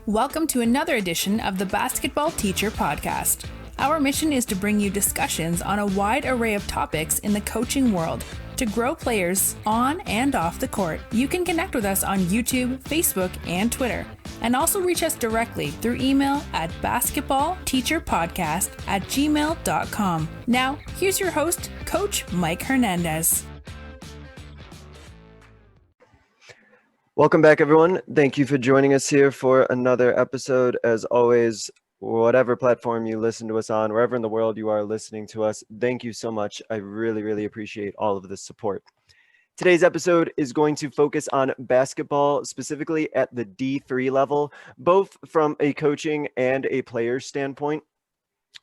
Welcome to another edition of the Basketball Teacher Podcast. Our mission is to bring you discussions on a wide array of topics in the coaching world to grow players on and off the court. You can connect with us on YouTube, Facebook, and Twitter, and also reach us directly through email at basketballteacherpodcast@gmail.com. Now, here's your host, Coach Mike Hernandez. Welcome back, everyone. Thank you for joining us here for another episode. As always, whatever platform you listen to us on, wherever in the world you are listening to us, thank you so much. I really appreciate all of the support. Today's episode is going to focus on basketball, specifically at the D3 level, both from a coaching and a player standpoint.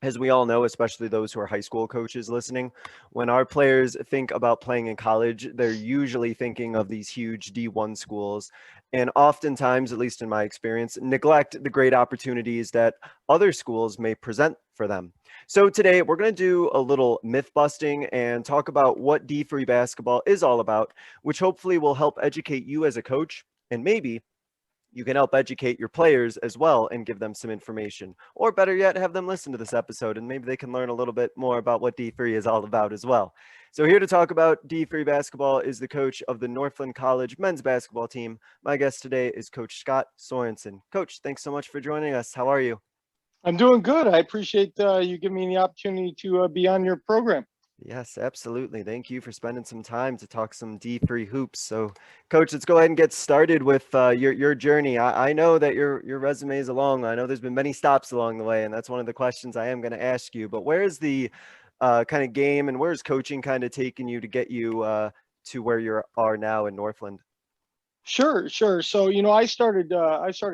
As we all know, especially those who are high school coaches listening, when our players think about playing in college, they're usually thinking of these huge D1 schools, and oftentimes, at least in my experience, neglect the great opportunities that other schools may present for them. So today we're going to do a little myth busting and talk about what D3 basketball is all about, which hopefully will help educate you as a coach, and maybe you can help educate your players as well and give them some information, or better yet, have them listen to this episode and maybe they can learn a little bit more about what D3 is all about as well. So here to talk about D3 basketball is the coach of the Northland College men's basketball team. My guest today is Coach Scott Sorenson. Coach, thanks so much for joining us. How are you? I'm doing good. I appreciate you giving me the opportunity to be on your program. Yes, absolutely. Thank you for spending some time to talk some D3 hoops. So, Coach, let's go ahead and get started with your journey. I know that your resume is long. I know there's been many stops along the way, and that's one of the questions I am going to ask you. But where is the kind of game and where's coaching kind of taking you to get you to where you are now in Northland? Sure. So, I started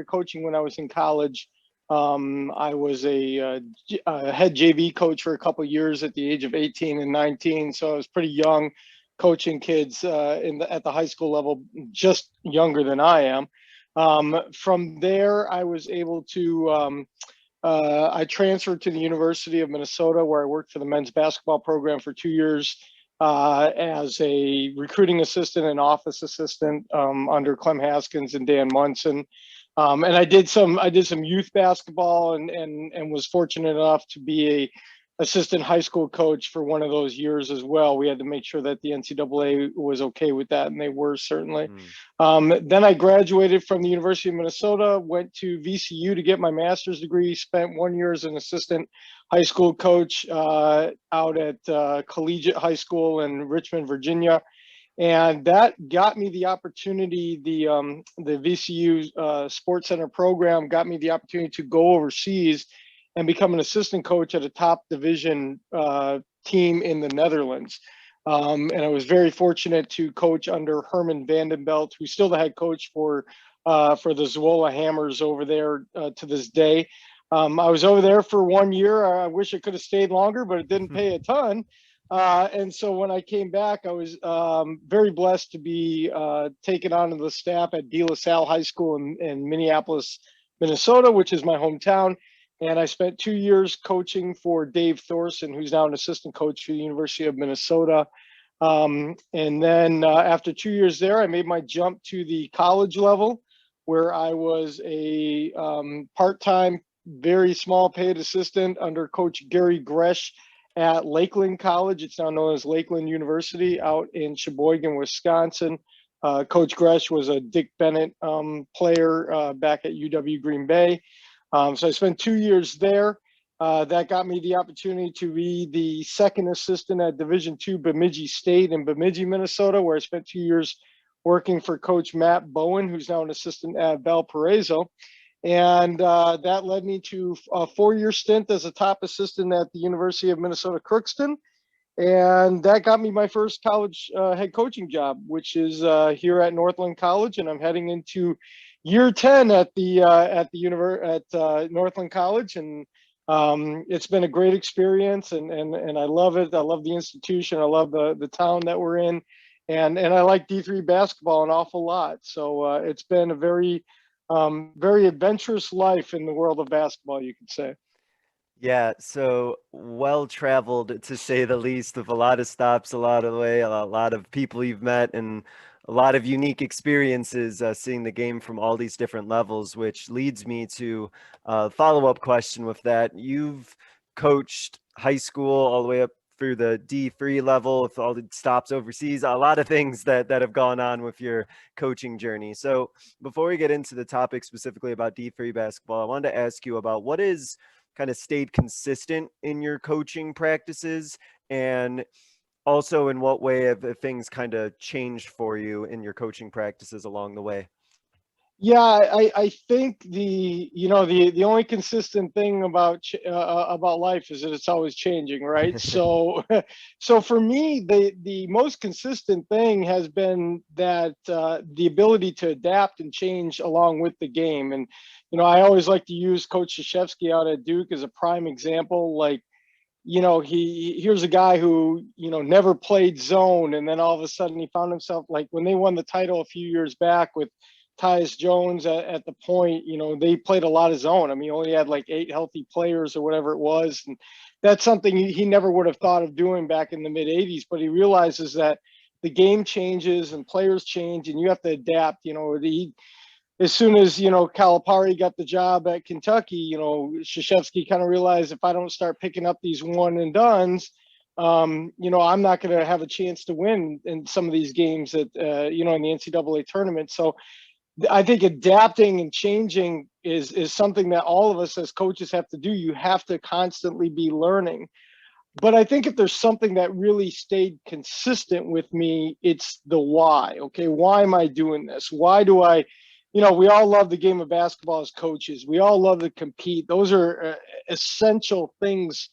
coaching when I was in college. I was a head JV coach for a couple of years at the age of 18 and 19. So I was pretty young, coaching kids at the high school level, just younger than I am. From there, I was able to. I transferred to the University of Minnesota, where I worked for the men's basketball program for 2 years as a recruiting assistant and office assistant under Clem Haskins and Dan Munson. And I did some youth basketball and was fortunate enough to be a assistant high school coach for one of those years as well. We had to make sure that the NCAA was okay with that, and they were certainly. Then I graduated from the University of Minnesota, went to VCU to get my master's degree, spent 1 year as an assistant high school coach out at Collegiate High School in Richmond, Virginia. And that got me the opportunity, the VCU Sports Center program got me the opportunity to go overseas and become an assistant coach at a top division team in the Netherlands. And I was very fortunate to coach under Herman Vandenbelt, who's still the head coach for the Zwolle Hammers over there to this day. I was over there for 1 year. I wish I could have stayed longer, but it didn't pay a ton. And so when I came back, I was very blessed to be taken onto the staff at De La Salle High School in Minneapolis, Minnesota, which is my hometown. And I spent 2 years coaching for Dave Thorson, who's now an assistant coach for the University of Minnesota. And then after 2 years there, I made my jump to the college level, where I was a part-time, very small paid assistant under Coach Gary Gresh at Lakeland College. It's now known as Lakeland University out in Sheboygan, Wisconsin. Coach Gresh was a Dick Bennett player back at UW Green Bay. So I spent 2 years there. That got me the opportunity to be the second assistant at Division II Bemidji State in Bemidji, Minnesota, where I spent 2 years working for Coach Matt Bowen, who's now an assistant at Valparaiso. And that led me to a 4-year stint as a top assistant at the University of Minnesota Crookston. And that got me my first college head coaching job, which is here at Northland College. And I'm heading into year 10 at Northland College. And it's been a great experience, and I love it. I love the institution. I love the town that we're in. And I like D3 basketball an awful lot. So it's been a very adventurous life in the world of basketball, you could say. Yeah, so well-traveled to say the least, with a lot of stops, a lot of the way, a lot of people you've met, and a lot of unique experiences seeing the game from all these different levels, which leads me to a follow-up question with that. You've coached high school all the way up through the D3 level with all the stops overseas, a lot of things that have gone on with your coaching journey. So before we get into the topic specifically about D3 basketball, I wanted to ask you about what is kind of stayed consistent in your coaching practices, and also in what way have things kind of changed for you in your coaching practices along the way? Yeah, I think the only consistent thing about life is that it's always changing, right? So so for me, the most consistent thing has been that the ability to adapt and change along with the game. And I always like to use Coach Krzyzewski out at Duke as a prime example. Like, here's a guy who never played zone, and then all of a sudden he found himself, like when they won the title a few years back with Tyus Jones at the point, they played a lot of zone. I mean, he only had like 8 healthy players or whatever it was. And that's something he never would have thought of doing back in the mid 80s, but he realizes that the game changes and players change and you have to adapt. As soon as, Calipari got the job at Kentucky, Krzyzewski kind of realized, if I don't start picking up these one and dones, I'm not going to have a chance to win in some of these games that, in the NCAA tournament. So I think adapting and changing is something that all of us as coaches have to do. You have to constantly be learning. But I think if there's something that really stayed consistent with me, it's the why. Okay, why am I doing this? Why do I, we all love the game of basketball as coaches. We all love to compete. Those are essential things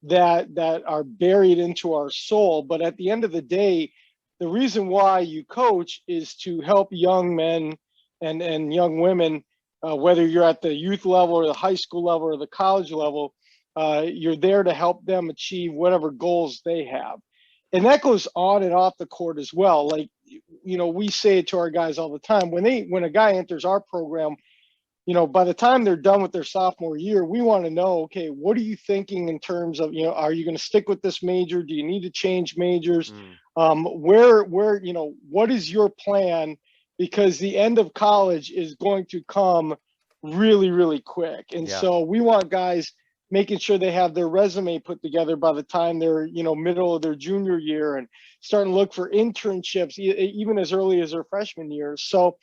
that are buried into our soul. But at the end of the day, the reason why you coach is to help young men and young women, whether you're at the youth level or the high school level or the college level, you're there to help them achieve whatever goals they have. And that goes on and off the court as well. Like, we say it to our guys all the time. When a guy enters our program, by the time they're done with their sophomore year, we want to know, okay, what are you thinking in terms of, are you going to stick with this major? Do you need to change majors? What is your plan? Because the end of college is going to come really, really quick. And so we want guys making sure they have their resume put together by the time they're, middle of their junior year, and starting to look for internships even as early as their freshman year. So,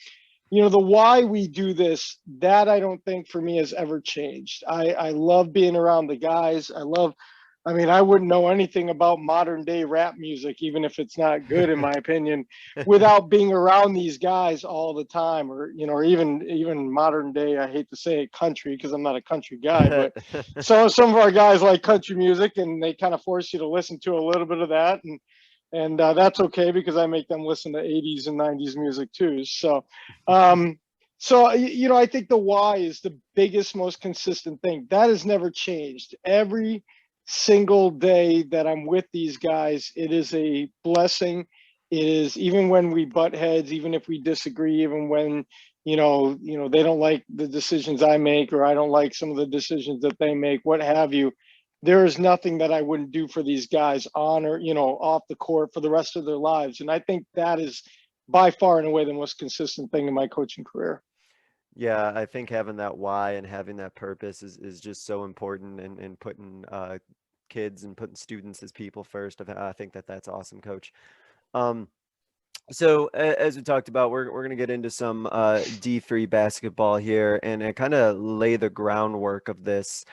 the why we do this, that I don't think for me has ever changed. I love being around the guys. I wouldn't know anything about modern day rap music, even if it's not good, in my opinion, without being around these guys all the time, or even modern day, I hate to say it, country, because I'm not a country guy, but so some of our guys like country music, and they kind of force you to listen to a little bit of that, and that's okay, because I make them listen to 80s and 90s music too. So I think the why is the biggest, most consistent thing. That has never changed. Every single day that I'm with these guys, it is a blessing. It is, even when we butt heads, even if we disagree, even when they don't like the decisions I make, or I don't like some of the decisions that they make, what have you. There is nothing that I wouldn't do for these guys on or off the court for the rest of their lives. And I think that is by far and away the most consistent thing in my coaching career. Yeah, I think having that why and having that purpose is just so important, and putting kids and putting students as people first. I think that's awesome, Coach. Um, so as we talked about, we're going to get into some D3 basketball here, and kind of lay the groundwork of this.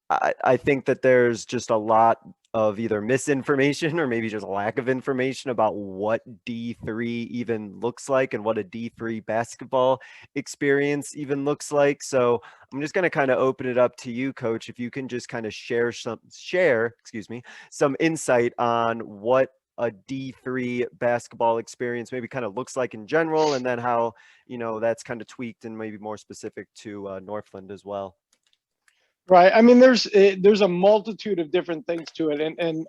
I think that there's just a lot of either misinformation or maybe just a lack of information about what D3 even looks like and what a D3 basketball experience even looks like. So I'm just going to kind of open it up to you, Coach, if you can just kind of share some insight on what a D3 basketball experience maybe kind of looks like in general, and then how, that's kind of tweaked and maybe more specific to Northland as well. Right. There's a multitude of different things to it. And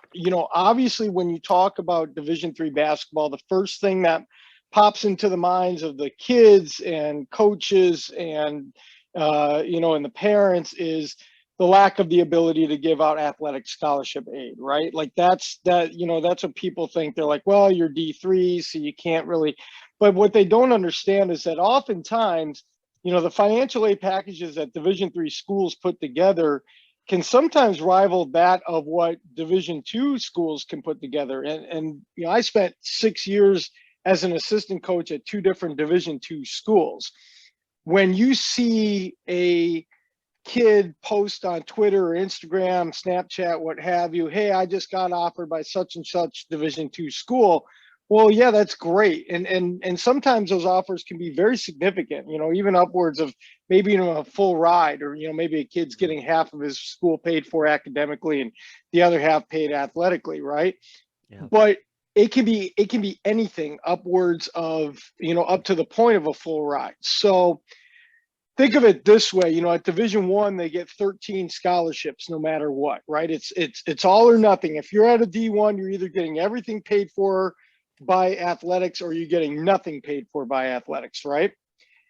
obviously when you talk about Division III basketball, the first thing that pops into the minds of the kids and coaches and, and the parents is the lack of the ability to give out athletic scholarship aid, right? Like that's what people think. They're like, well, you're D3, so you can't really. But what they don't understand is that oftentimes, the financial aid packages that Division III schools put together can sometimes rival that of what Division II schools can put together. And I spent 6 years as an assistant coach at 2 different Division II schools. When you see a kid post on Twitter or Instagram, Snapchat, what have you, hey, I just got offered by such and such Division II school. Well, yeah, that's great. And sometimes those offers can be very significant, even upwards of maybe a full ride, or, maybe a kid's getting half of his school paid for academically and the other half paid athletically, right? Yeah. But it can be anything upwards of, up to the point of a full ride. So think of it this way, at Division I, they get 13 scholarships no matter what, right? It's all or nothing. If you're at a D1, you're either getting everything paid for by athletics or you're getting nothing paid for by athletics, right?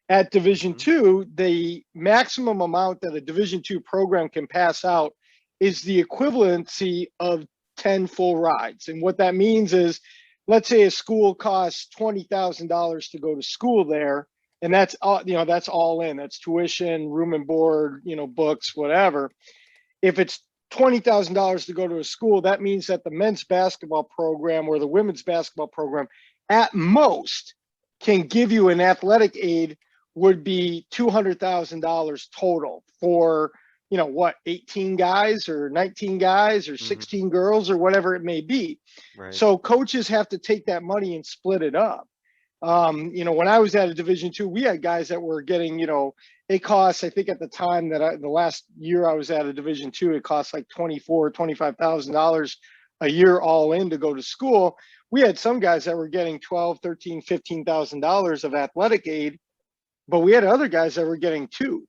At Division II, the maximum amount that a Division II program can pass out is the equivalency of 10 full rides. And what that means is, let's say a school costs $20,000 to go to school there, and that's all, that's all in. That's tuition, room and board, books, whatever. If it's $20,000 to go to a school, that means that the men's basketball program or the women's basketball program at most can give you an athletic aid would be $200,000 total for, 18 guys or 19 guys or 16 girls or whatever it may be. Right. So coaches have to take that money and split it up. When I was at a Division II, we had guys that were getting, it costs, I think at the time that the last year I was at a Division II, it cost like $25,000 a year all in to go to school. We had some guys that were getting $12,000, $13,000, $15,000 of athletic aid, but we had other guys that were getting $2,000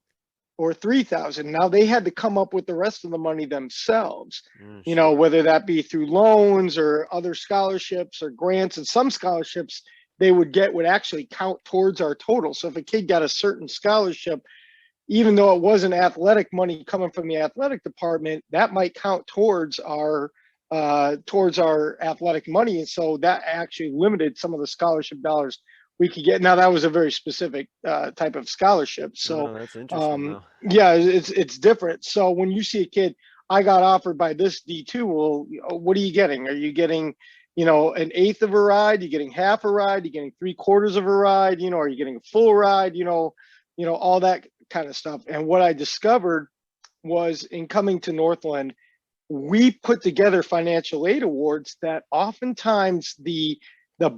or $3,000. Now they had to come up with the rest of the money themselves, whether that be through loans or other scholarships or grants. And some scholarships they would actually count towards our total. So if a kid got a certain scholarship, even though it wasn't athletic money coming from the athletic department, that might count towards our athletic money. And so that actually limited some of the scholarship dollars we could get. Now that was a very specific type of scholarship. So that's interesting. yeah, it's different. So when you see a kid, I got offered by this D2, well, what are you getting? Are you getting an eighth of a ride? You're getting half a ride? You're getting 3/4 of a ride? Are you getting a full ride? All that kind of stuff. And what I discovered was in coming to Northland, we put together financial aid awards that oftentimes the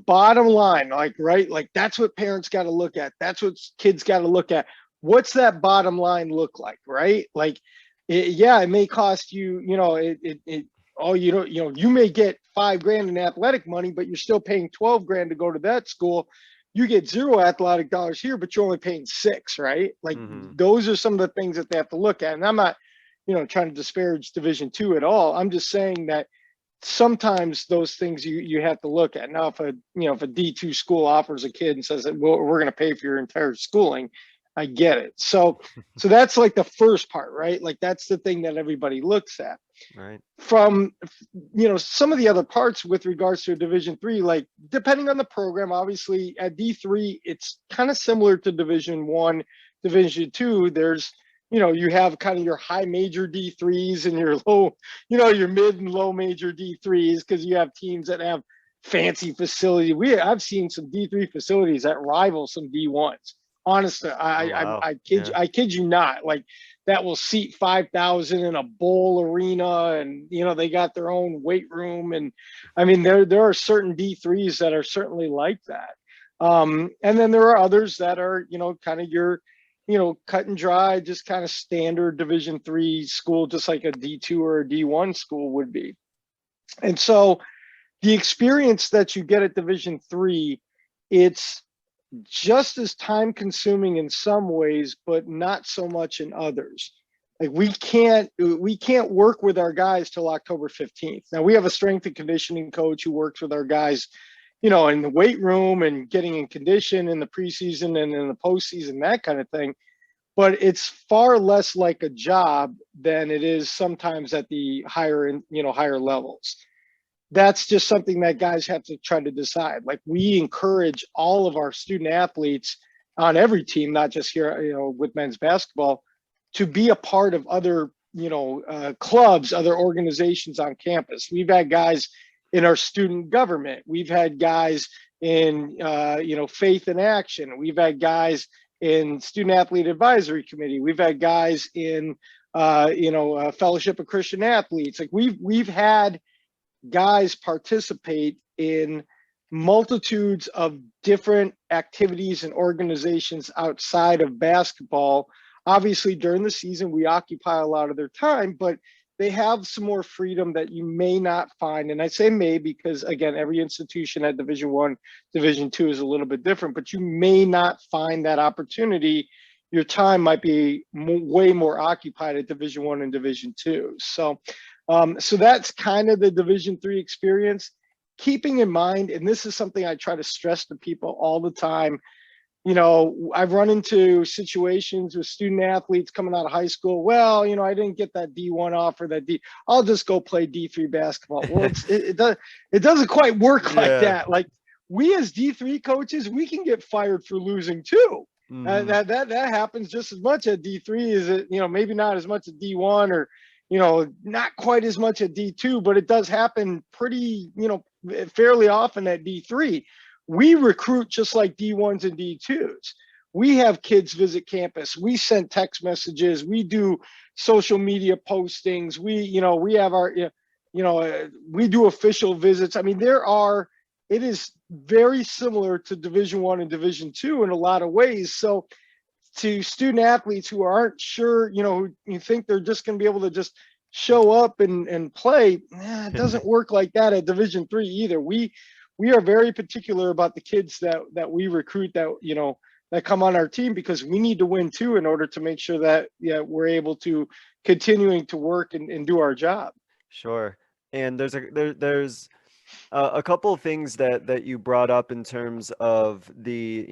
bottom line, like that's what parents got to look at. That's what kids got to look at. What's that bottom line look like, right? Like, it may cost you, you may get $5,000 in athletic money, but you're still paying $12,000 to go to that school. You get $0 athletic dollars here, but you're only paying $6,000, right? Like those are some of the things that they have to look at. And I'm not, trying to disparage Division II at all. I'm just saying that sometimes those things you have to look at. Now, if a D2 school offers a kid and says that, well, we're going to pay for your entire schooling, I get it. So that's like the first part, right? Like that's the thing that everybody looks at. Right. From, some of the other parts with regards to Division III, like depending on the program, obviously at D3, it's kind of similar to Division I, Division II. There's, you have kind of your high major D3s and your low, your mid and low major D3s, because you have teams that have fancy facility. I've seen some D3 facilities that rival some D1s. Honestly, I kid you not. Like that will seat 5,000 in a bowl arena, and they got their own weight room, and I mean there are certain D3s that are certainly like that, and then there are others that are kind of your cut and dry, just kind of standard Division III school, just like a D2 or a D1 school would be. And so the experience that you get at Division III, it's just as time consuming in some ways, but not so much in others. Like we can't work with our guys till October 15th. Now we have a strength and conditioning coach who works with our guys, in the weight room and getting in condition in the preseason and in the postseason, that kind of thing. But it's far less like a job than it is sometimes at the higher levels. that's just something that guys have to try to decide. Like, we encourage all of our student athletes on every team, not just here, with men's basketball, to be a part of other, clubs, other organizations on campus. We've had guys in our student government. We've had guys in, Faith in Action. We've had guys in Student Athlete Advisory Committee. We've had guys in, Fellowship of Christian Athletes. Like, we've had guys participate in multitudes of different activities and organizations outside of basketball. Obviously, during the season, we occupy a lot of their time, but they have some more freedom that you may not find. And I say may because, again, every institution at Division I, Division II is a little bit different, but you may not find that opportunity. Your time might be way more occupied at Division I and Division II. So that's kind of the Division III experience. Keeping in mind, and this is something I try to stress to people all the time, I've run into situations with student athletes coming out of high school. Well, I didn't get that D1 offer, I'll just go play D3 basketball. Well, it doesn't quite work like that. Like, we as D3 coaches, we can get fired for losing too. That happens just as much at D3 as it, maybe not as much at D1 or, not quite as much at D2, but it does happen pretty, fairly often at D3. We recruit just like D1s and D2s. We have kids visit campus. We send text messages. We do social media postings. We have our, we do official visits. I mean, it is very similar to Division I and Division II in a lot of ways. So to student athletes who aren't sure, who you think they're just going to be able to just show up and play, it doesn't work like that at Division III either. We are very particular about the kids that we recruit that come on our team, because we need to win too in order to make sure that we're able to continuing to work and do our job. Sure. And there's a couple of things that you brought up in terms of the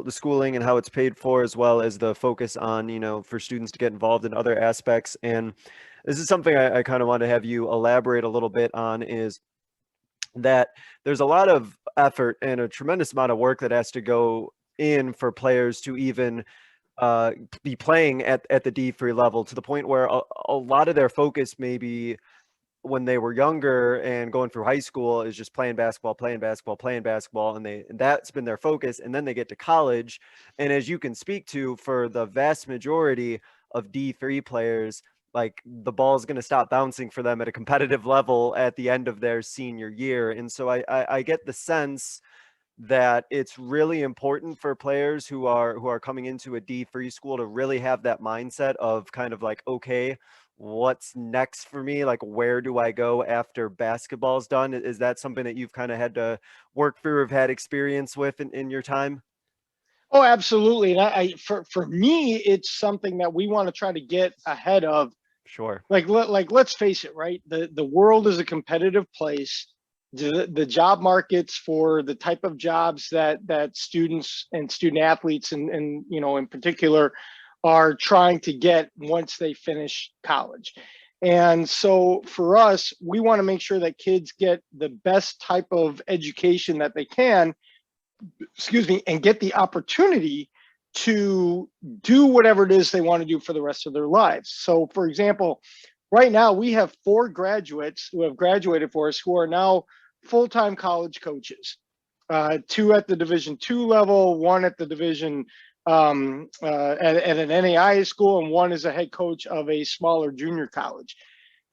schooling and how it's paid for, as well as the focus on for students to get involved in other aspects. And this is something I kind of want to have you elaborate a little bit on, is that there's a lot of effort and a tremendous amount of work that has to go in for players to even be playing at the D3 level, to the point where a lot of their focus maybe when they were younger and going through high school is just playing basketball, and that's been their focus. And then they get to college, and as you can speak to, for the vast majority of D3 players, like, the ball is going to stop bouncing for them at a competitive level at the end of their senior year. And so I get the sense that it's really important for players who are coming into a D3 school to really have that mindset of kind of like, okay, what's next for me? Like, where do I go after basketball's done? Is that something that you've kind of had to work through or have had experience with in your time? Oh, absolutely. And for me, it's something that we want to try to get ahead of. Sure. Like let's face it, right? The world is a competitive place. The job markets for the type of jobs that students and student athletes and in particular are trying to get once they finish college. And so for us, we want to make sure that kids get the best type of education that they can, and get the opportunity to do whatever it is they want to do for the rest of their lives. So for example, right now we have 4 graduates who have graduated for us who are now full-time college coaches, 2 at the Division II level, 1 at the Division at an NAIA school, and 1 is a head coach of a smaller junior college.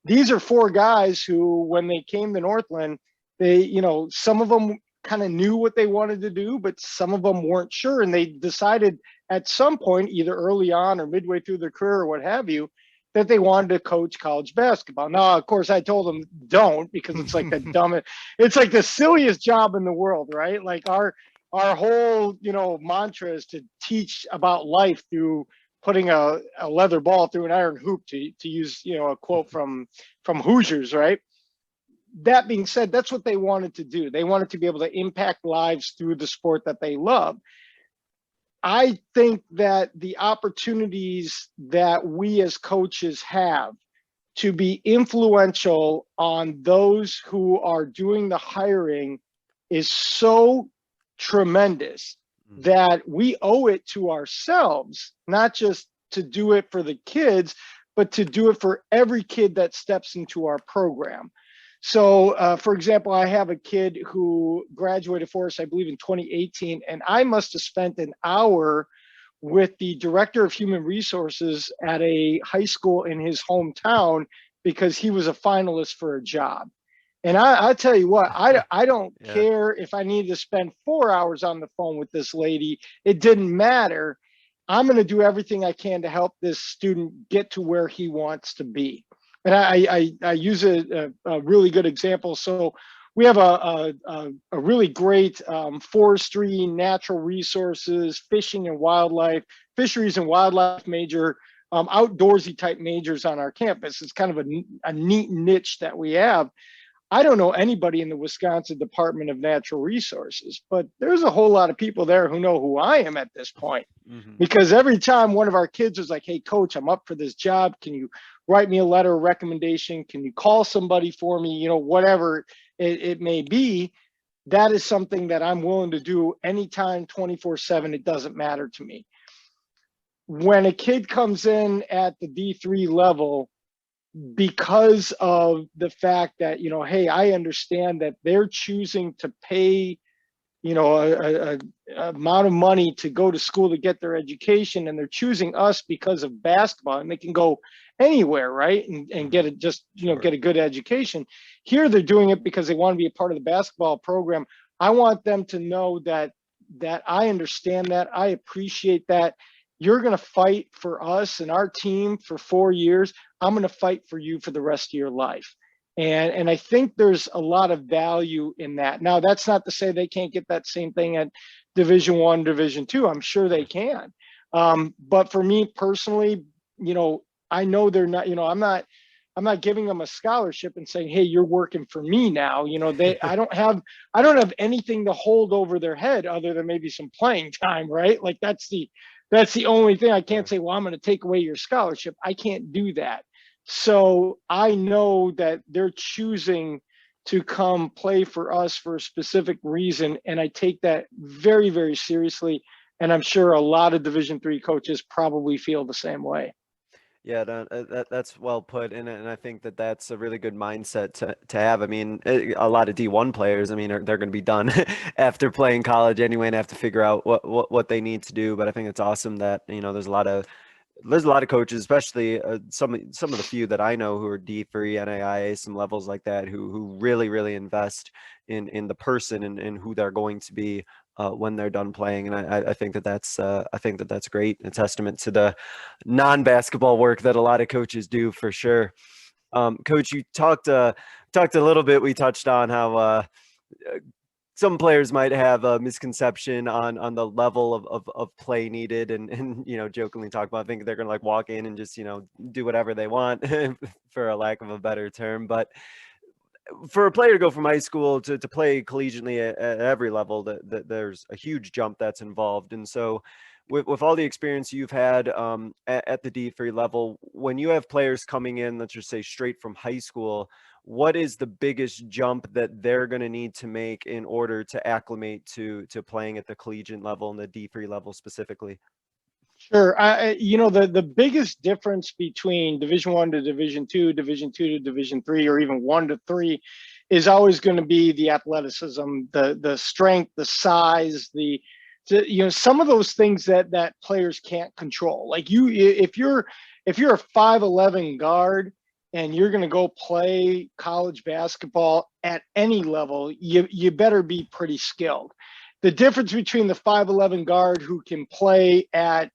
These are 4 guys who, when they came to Northland, they, some of them kind of knew what they wanted to do, but some of them weren't sure. And they decided at some point, either early on or midway through their career or what have you, that they wanted to coach college basketball. Now, of course, I told them don't, because it's like the dumbest, it's like the silliest job in the world, right? Like our whole, mantra is to teach about life through putting a leather ball through an iron hoop, to use, a quote from Hoosiers, right? That being said, that's what they wanted to do. They wanted to be able to impact lives through the sport that they love. I think that the opportunities that we as coaches have to be influential on those who are doing the hiring is so tremendous that we owe it to ourselves, not just to do it for the kids, but to do it for every kid that steps into our program. So, for example, I have a kid who graduated for us, I believe, in 2018, and I must have spent an hour with the director of human resources at a high school in his hometown because he was a finalist for a job. And I tell you what, I don't care if I need to spend 4 hours on the phone with this lady. It didn't matter. I'm going to do everything I can to help this student get to where he wants to be. And I use a really good example. So we have a really great forestry, natural resources, fishing and wildlife, fisheries and wildlife major, outdoorsy type majors on our campus. It's kind of a neat niche that we have. I don't know anybody in the Wisconsin Department of Natural Resources, but there's a whole lot of people there who know who I am at this point. Because every time one of our kids was like, hey, coach, I'm up for this job. Can you write me a letter of recommendation? Can you call somebody for me? You know, whatever it may be, that is something that I'm willing to do anytime, 24/7. It doesn't matter to me. When a kid comes in at the D3 level, because of the fact that, you know, hey, I understand that they're choosing to pay, you know, a amount of money to go to school to get their education, and they're choosing us because of basketball, and they can go anywhere, right, and get it, just, you know, get a good education. Here they're doing it because they want to be a part of the basketball program. I want them to know that I understand that, I appreciate that. You're going to fight for us and our team for 4 years. I'm going to fight for you for the rest of your life. And I think there's a lot of value in that. Now, that's not to say they can't get that same thing at Division I, Division II. I'm sure they can. But for me personally, you know, I know they're not, you know, I'm not giving them a scholarship and saying, hey, you're working for me now. You know, I don't have anything to hold over their head other than maybe some playing time, right? Like that's the only thing. I can't say, well, I'm going to take away your scholarship. I can't do that. So I know that they're choosing to come play for us for a specific reason. And I take that very, very seriously. And I'm sure a lot of Division III coaches probably feel the same way. Yeah, that's well put, and I think that that's a really good mindset to have. I mean, a lot of D1 players, I mean, they're going to be done after playing college anyway, and have to figure out what they need to do. But I think it's awesome that, you know, there's a lot of coaches, especially some of the few that I know who are D3, NAIA, some levels like that, who really invest in the person and who they're going to be when they're done playing. And I think that's great. A testament to the non-basketball work that a lot of coaches do, for sure. Coach, you talked a little bit. We touched on how some players might have a misconception on the level of play needed, and you know, jokingly talk about, I think they're gonna like walk in and just, you know, do whatever they want for a lack of a better term. But for a player to go from high school to play collegiately at every level, that there's a huge jump that's involved. And so with all the experience you've had at the D3 level, when you have players coming in, let's just say straight from high school, what is the biggest jump that they're going to need to make in order to acclimate to playing at the collegiate level and the D3 level specifically? Sure. You know, the biggest difference between Division I to Division II, Division II to Division III, or even 1 to 3 is always going to be the athleticism, the strength, the size, you know, some of those things that players can't control. Like if you're a 5'11" guard and you're going to go play college basketball at any level, you better be pretty skilled. The difference between the 5'11" guard who can play at,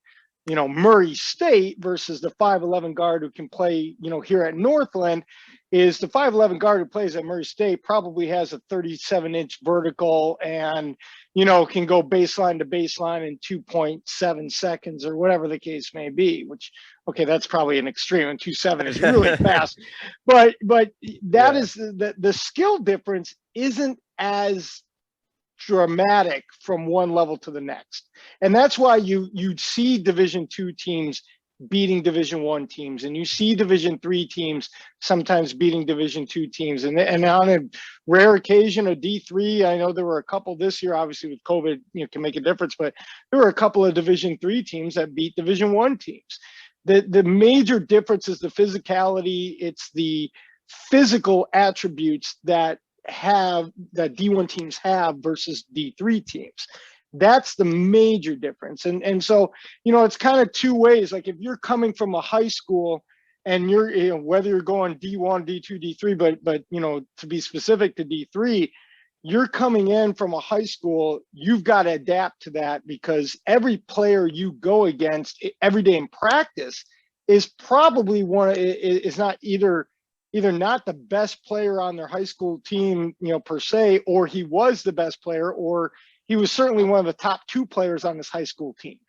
you know, Murray State versus the 5'11" guard who can play, you know, here at Northland is the 5'11" guard who plays at Murray State probably has a 37-inch vertical and, you know, can go baseline to baseline in 2.7 seconds or whatever the case may be, which, okay, that's probably an extreme, and 2.7 is really fast. But that is the skill difference isn't as dramatic from one level to the next. And that's why you'd see Division II teams beating Division I teams, and you see Division III teams sometimes beating Division II teams, and on a rare occasion, a D3. I know there were a couple this year, obviously with COVID, can make a difference, but there were a couple of Division III teams that beat Division I teams. The major difference is the physicality. It's the physical attributes that D1 teams have versus D3 teams. That's the major difference. And so, it's kind of two ways. Like if you're coming from a high school and you're, whether you're going D1, D2, D3, but, to be specific to D3, you're coming in from a high school, you've got to adapt to that, because every player you go against every day in practice is probably is not either not the best player on their high school team, per se, or he was the best player, or he was certainly one of the top 2 players on this high school team.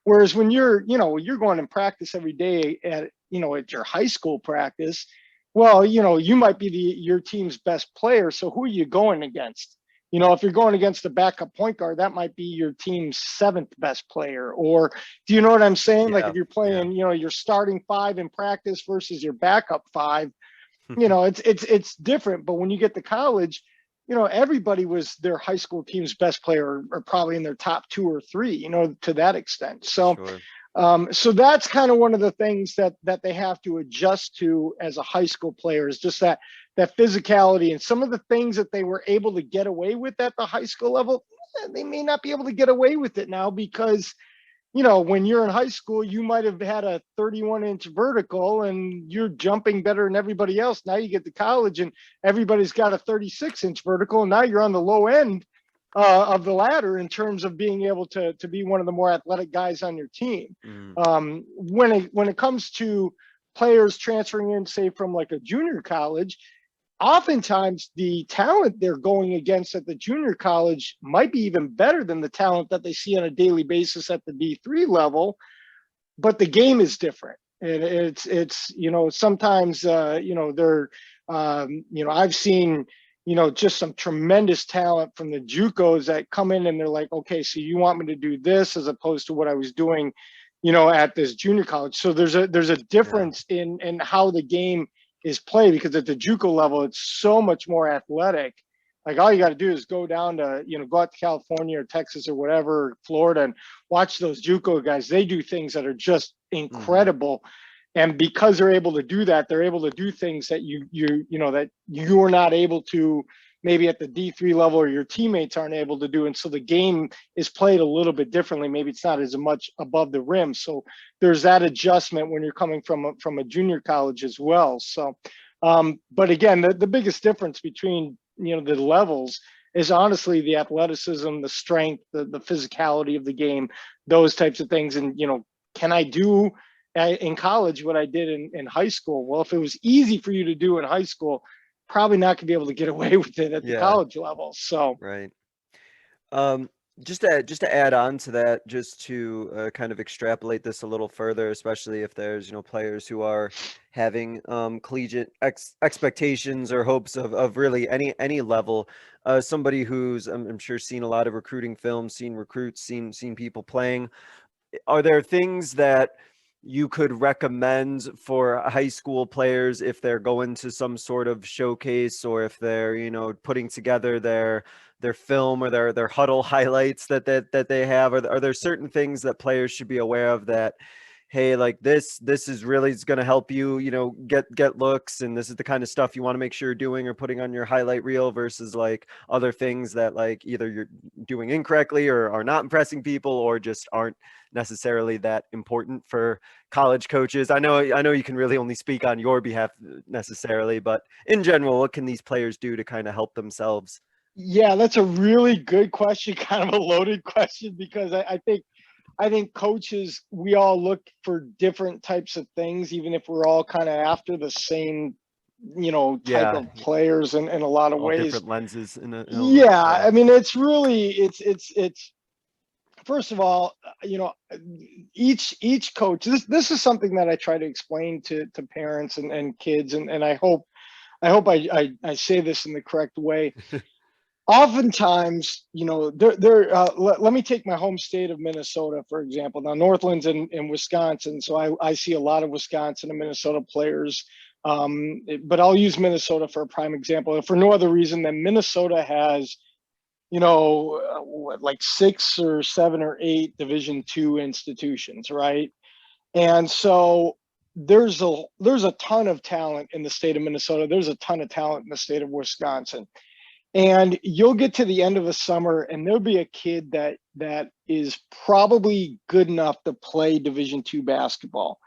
Whereas when you're going in practice every day at your high school practice, well, you might be your team's best player. So who are you going against? If you're going against a backup point guard, that might be your team's 7th best player. Or do you know what I'm saying? Like if you're playing, your starting 5 in practice versus your backup 5, it's different. But when you get to college, everybody was their high school team's best player, or probably in their top 2 or 3, to that extent. So, sure. So that's kind of one of the things that they have to adjust to as a high school player, is just that physicality, and some of the things that they were able to get away with at the high school level, they may not be able to get away with it now, because when you're in high school, you might have had a 31-inch vertical and you're jumping better than everybody else. Now you get to college and everybody's got a 36-inch vertical, and now you're on the low end of the ladder in terms of being able to be one of the more athletic guys on your team. When it comes to players transferring in, say, from like a junior college, oftentimes the talent they're going against at the junior college might be even better than the talent that they see on a daily basis at the D3 level, but the game is different. And it's sometimes they're I've seen just some tremendous talent from the JUCOs that come in and they're like, okay, so you want me to do this as opposed to what I was doing at this junior college. So there's a difference in how the game is played, because at the JUCO level, it's so much more athletic. Like all you got to do is go down to, go out to California or Texas or whatever, Florida, and watch those JUCO guys. They do things that are just incredible. And because they're able to do that, they're able to do things that that you're not able to maybe at the D3 level, or your teammates aren't able to do. And so the game is played a little bit differently. Maybe it's not as much above the rim. So there's that adjustment when you're coming from a junior college as well. So, but again, the biggest difference between, the levels is honestly the athleticism, the strength, the physicality of the game, those types of things. And, can I do in college what I did in high school? Well, if it was easy for you to do in high school, probably not gonna be able to get away with it at the college level. So right. Just to add on to that, just to kind of extrapolate this a little further, especially if there's players who are having collegiate expectations or hopes of really any level. Somebody who's I'm sure seen a lot of recruiting films, seen recruits, seen people playing. Are there things that you could recommend for high school players if they're going to some sort of showcase, or if they're putting together their film or their huddle highlights that they have? Are there certain things that players should be aware of that, hey, like this is really going to help you get looks, and this is the kind of stuff you want to make sure you're doing or putting on your highlight reel, versus like other things that like either you're doing incorrectly or are not impressing people, or just aren't necessarily that important for college coaches? I know you can really only speak on your behalf necessarily, but in general, what can these players do to kind of help themselves? Yeah, that's a really good question, kind of a loaded question, because I think coaches, we all look for different types of things, even if we're all kind of after the same, type of players in a lot of all ways. Different lenses. I mean, it's really, it's first of all, each coach, this is something that I try to explain to parents and kids. And I hope I say this in the correct way. oftentimes, let me take my home state of Minnesota, for example. Now, Northland's in Wisconsin, so I see a lot of Wisconsin and Minnesota players. But I'll use Minnesota for a prime example, and for no other reason than Minnesota has, like 6 or 7 or 8 Division II institutions, right? And so there's a ton of talent in the state of Minnesota. There's a ton of talent in the state of Wisconsin. And you'll get to the end of the summer and there'll be a kid that is probably good enough to play Division II basketball,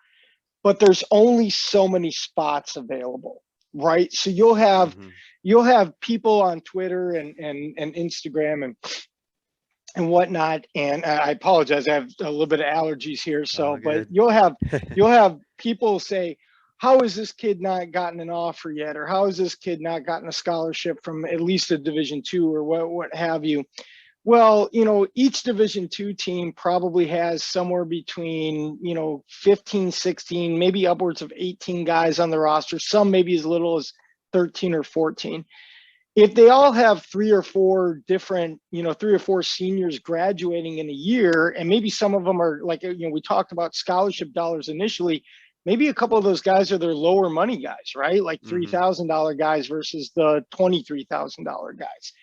but there's only so many spots available, right? So you'll have people on Twitter and Instagram and whatnot. And I apologize, I have a little bit of allergies here. So, but you'll have people say, how has this kid not gotten an offer yet? Or how has this kid not gotten a scholarship from at least a Division II or what have you? Well, each Division II team probably has somewhere between, 15, 16, maybe upwards of 18 guys on the roster. Some maybe as little as 13 or 14. If they all have 3 or 4 different, 3 or 4 seniors graduating in a year, and maybe some of them are like, we talked about scholarship dollars initially, maybe a couple of those guys are their lower money guys, right? Like $3,000 guys versus the $23,000 guys.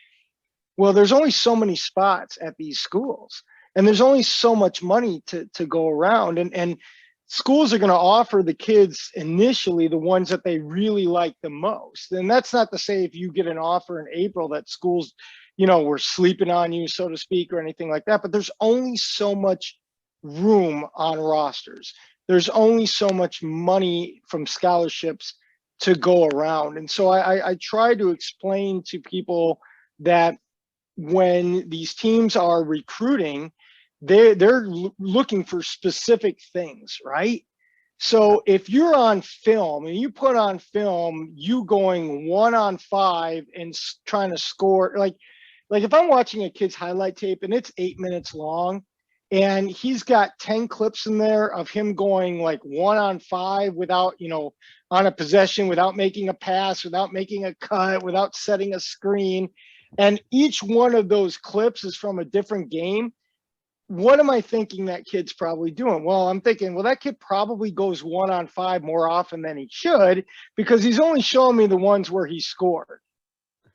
Well, there's only so many spots at these schools, and there's only so much money to go around. And schools are going to offer the kids initially the ones that they really like the most. And that's not to say if you get an offer in April that schools, were sleeping on you, so to speak, or anything like that. But there's only so much room on rosters. There's only so much money from scholarships to go around. And so I try to explain to people that when these teams are recruiting, they're looking for specific things, right? So if you're on film and you put on film, you going 1-on-5 and trying to score, like if I'm watching a kid's highlight tape and it's 8 minutes long, and he's got 10 clips in there of him going like 1-on-5 without, on a possession, without making a pass, without making a cut, without setting a screen. And each one of those clips is from a different game. What am I thinking that kid's probably doing? Well, I'm thinking, that kid probably goes 1-on-5 more often than he should, because he's only showing me the ones where he scored.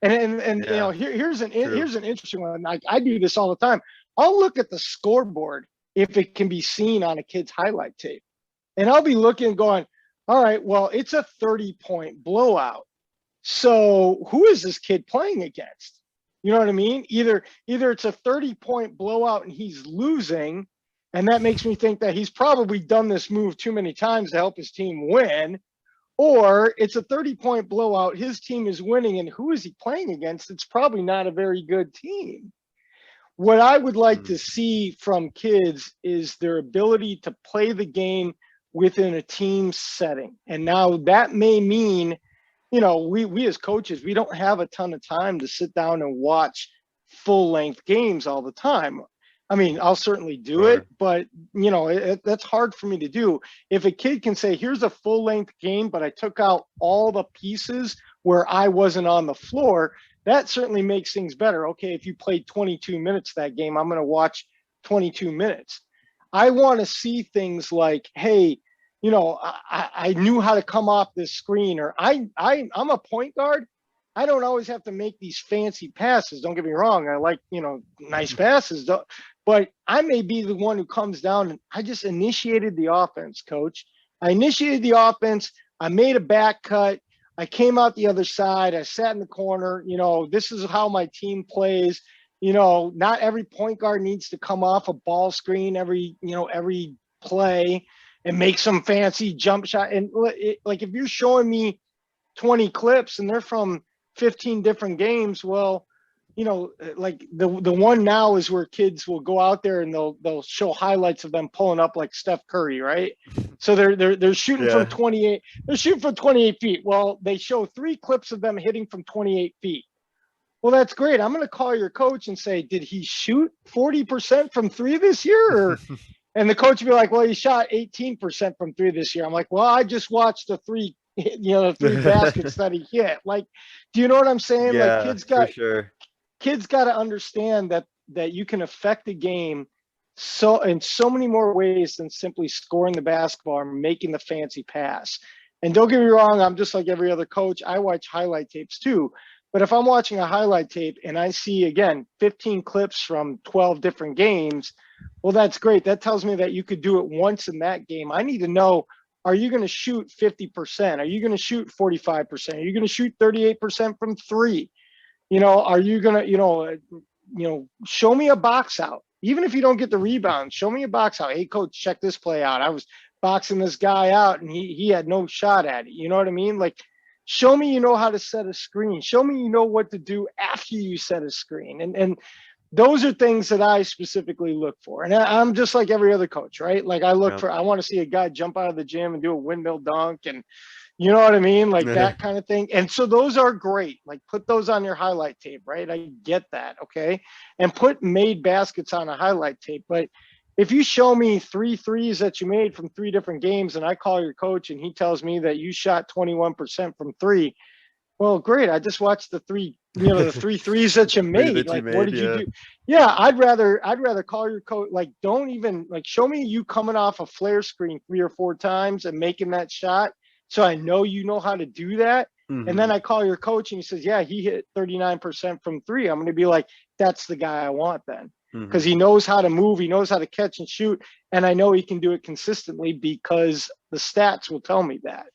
And yeah, here's an interesting one. I do this all the time. I'll look at the scoreboard if it can be seen on a kid's highlight tape. And I'll be looking going, all right, well, it's a 30-point blowout. So who is this kid playing against? You know what I mean? Either it's a 30-point blowout and he's losing, and that makes me think that he's probably done this move too many times to help his team win, or it's a 30-point blowout, his team is winning, and who is he playing against? It's probably not a very good team. What I would like to see from kids is their ability to play the game within a team setting. And now that may mean, we as coaches, we don't have a ton of time to sit down and watch full-length games all the time. I mean, I'll certainly do it, but, that's hard for me to do. If a kid can say, here's a full-length game, but I took out all the pieces where I wasn't on the floor, that certainly makes things better. Okay, if you played 22 minutes that game, I'm going to watch 22 minutes. I want to see things like, hey, I knew how to come off this screen, or I'm a point guard. I don't always have to make these fancy passes. Don't get me wrong. I like, nice passes, but I may be the one who comes down and I just initiated the offense, coach. I initiated the offense. I made a back cut. I came out the other side. I sat in the corner. This is how my team plays. Not every point guard needs to come off a ball screen every play and make some fancy jump shot. And like, if you're showing me 20 clips and they're from 15 different games, well, like the one now is where kids will go out there and they'll show highlights of them pulling up like Steph Curry, right? So they're shooting from 28. They're shooting from 28 feet. Well, they show 3 clips of them hitting from 28 feet. Well, that's great. I'm going to call your coach and say, did he shoot 40% from 3 this year? And the coach will be like, well, he shot 18% from 3 this year. I'm like, well, I just watched the 3 baskets that he hit. Like, do you know what I'm saying? Yeah, like kids got, for sure. kids got to understand that you can affect the game so in so many more ways than simply scoring the basketball or making the fancy pass. And don't get me wrong, I'm just like every other coach. I watch highlight tapes too. But if I'm watching a highlight tape and I see, again, 15 clips from 12 different games, well, that's great. That tells me that you could do it once in that game. I need to know, are you going to shoot 50%? Are you going to shoot 45%? Are you going to shoot 38% from three? Are you going to, show me a box out. Even if you don't get the rebound, show me a box out. Hey, coach, check this play out. I was boxing this guy out and he had no shot at it. You know what I mean? Like, show me you know how to set a screen. Show me you know what to do after you set a screen. And those are things that I specifically look for. And I'm just like every other coach, right? Like I want to see a guy jump out of the gym and do a windmill dunk and you know what I mean? Like that kind of thing. And so those are great. Like put those on your highlight tape, right? I get that. Okay. And put made baskets on a highlight tape. But if you show me 3 threes that you made from 3 different games and I call your coach and he tells me that you shot 21% from 3, well, great. I just watched the 3 threes that you made. Like, what did you do? Yeah. I'd rather call your coach. Like, don't even like show me you coming off a flare screen 3 or 4 times and making that shot. So I know you know how to do that. And then I call your coach and he says, yeah, he hit 39% from 3. I'm going to be like, that's the guy I want then. Because he knows how to move. He knows how to catch and shoot. And I know he can do it consistently because the stats will tell me that.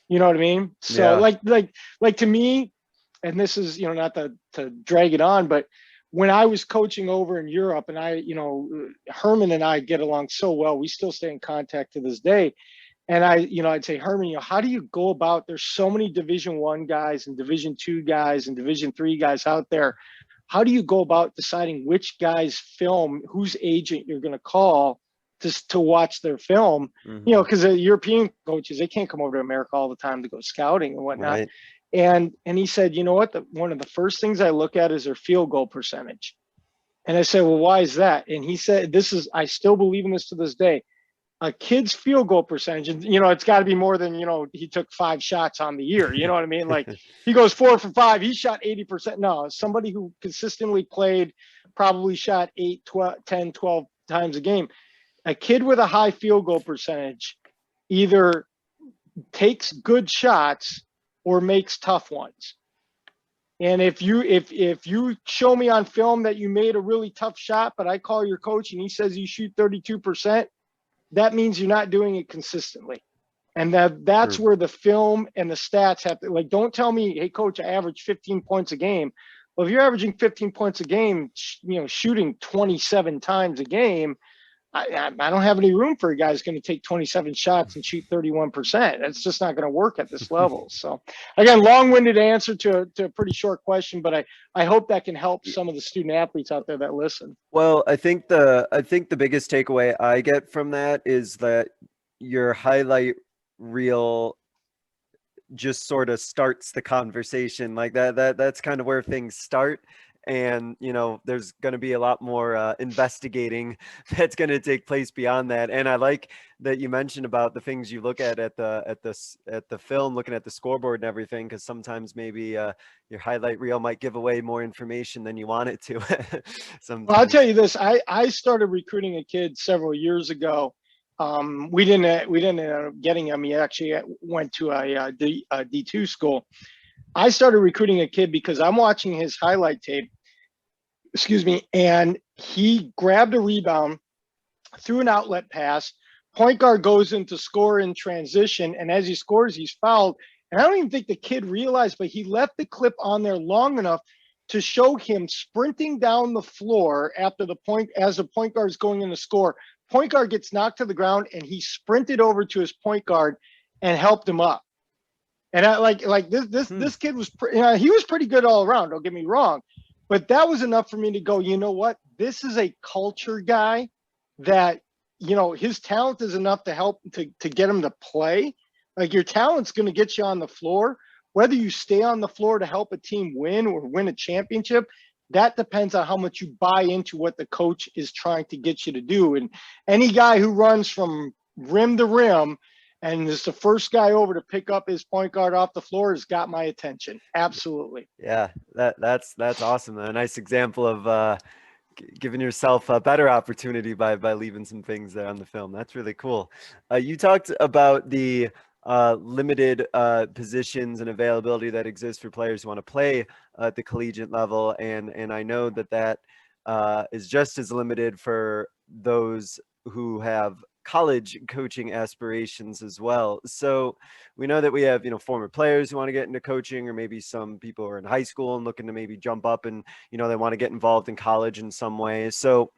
You know what I mean? So like to me, and this is, not to drag it on, but when I was coaching over in Europe and Herman and I get along so well, we still stay in contact to this day. And I'd say, Herman, how do you go about, there's so many Division I guys and Division II guys and Division III guys out there. How do you go about deciding which guys film, whose agent you're going to call to watch their film? Because the European coaches, they can't come over to America all the time to go scouting and whatnot. Right. And he said, you know what? One of the first things I look at is their field goal percentage. And I said, well, why is that? And he said, I still believe in this to this day. A kid's field goal percentage, and it's got to be more than he took 5 shots on the year. You know what I mean? Like he goes 4 for 5, he shot 80%. No, somebody who consistently played probably shot 8, 12, 10, 12 times a game. A kid with a high field goal percentage either takes good shots or makes tough ones. And if you show me on film that you made a really tough shot, but I call your coach and he says you shoot 32%, that means you're not doing it consistently. And that's where the film and the stats have to, like, don't tell me, hey, coach, I average 15 points a game. Well, if you're averaging 15 points a game, shooting 27 times a game, I don't have any room for a guy who's going to take 27 shots and shoot 31%. That's just not going to work at this level. So again, long-winded answer to a pretty short question, but I hope that can help some of the student athletes out there that listen. Well, I think the biggest takeaway I get from that is that your highlight reel just sort of starts the conversation like that's kind of where things start. And there's going to be a lot more investigating that's going to take place beyond that. And I like that you mentioned about the things you look at the film, looking at the scoreboard and everything, because sometimes maybe your highlight reel might give away more information than you want it to. Well, I'll tell you this: I started recruiting a kid several years ago. We didn't end up getting him. He actually went to a D2 school. I started recruiting a kid because I'm watching his highlight tape, and he grabbed a rebound, threw an outlet pass, point guard goes in to score in transition, and as he scores, he's fouled. And I don't even think the kid realized, but he left the clip on there long enough to show him sprinting down the floor as the point guard is going in to score. Point guard gets knocked to the ground, and he sprinted over to his point guard and helped him up. And this kid was, he was pretty good all around. Don't get me wrong, but that was enough for me to go, you know what? This is a culture guy that, his talent is enough to help to get him to play. Like your talent's going to get you on the floor, whether you stay on the floor to help a team win or win a championship. That depends on how much you buy into what the coach is trying to get you to do. And any guy who runs from rim to rim and it's the first guy over to pick up his point guard off the floor has got my attention. Absolutely. Yeah, that's awesome. A nice example of giving yourself a better opportunity by leaving some things there on the film. That's really cool. You talked about the limited positions and availability that exists for players who want to play at the collegiate level, and I know that is just as limited for those who have college coaching aspirations as well. So we know that we have, former players who want to get into coaching, or maybe some people who are in high school and looking to maybe jump up and, they want to get involved in college in some way. So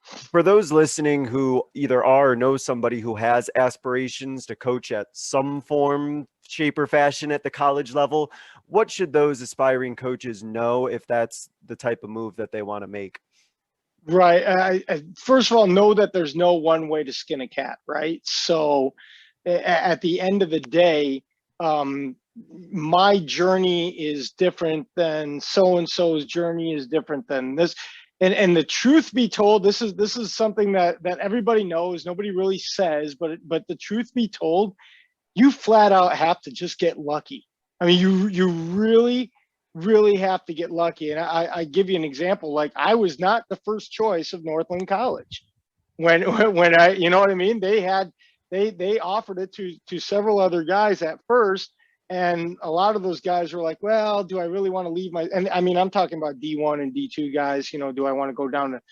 for those listening who either are or know somebody who has aspirations to coach at some form, shape, or fashion at the college level, what should those aspiring coaches know if that's the type of move that they want to make? Right. First of all, know that there's no one way to skin a cat, right? So at the end of the day, my journey is different than so-and-so's journey is different than this. And the truth be told, this is something that everybody knows, nobody really says, but the truth be told, you flat out have to just get lucky. I mean, you really have to get lucky. And I give you an example. Like, I was not the first choice of Northland College when I, you know what I mean? They offered it to several other guys at first. And a lot of those guys were like, well, do I really want to leave and I mean, I'm talking about D1 and D2 guys, do I want to go down to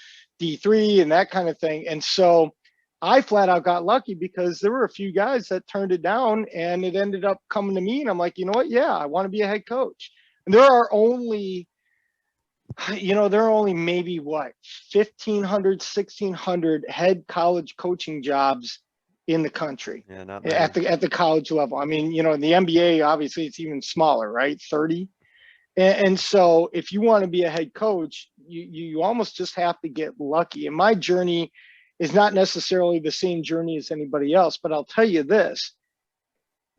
D3 and that kind of thing. And so I flat out got lucky because there were a few guys that turned it down, and it ended up coming to me. And I'm like, you know what? Yeah, I want to be a head coach. And there are only maybe 1,500, 1,600 head college coaching jobs in the country. Yeah, not at the college level. I mean, in the NBA, obviously it's even smaller, right? 30. And so if you want to be a head coach, you almost just have to get lucky. And my journey is not necessarily the same journey as anybody else, but I'll tell you this: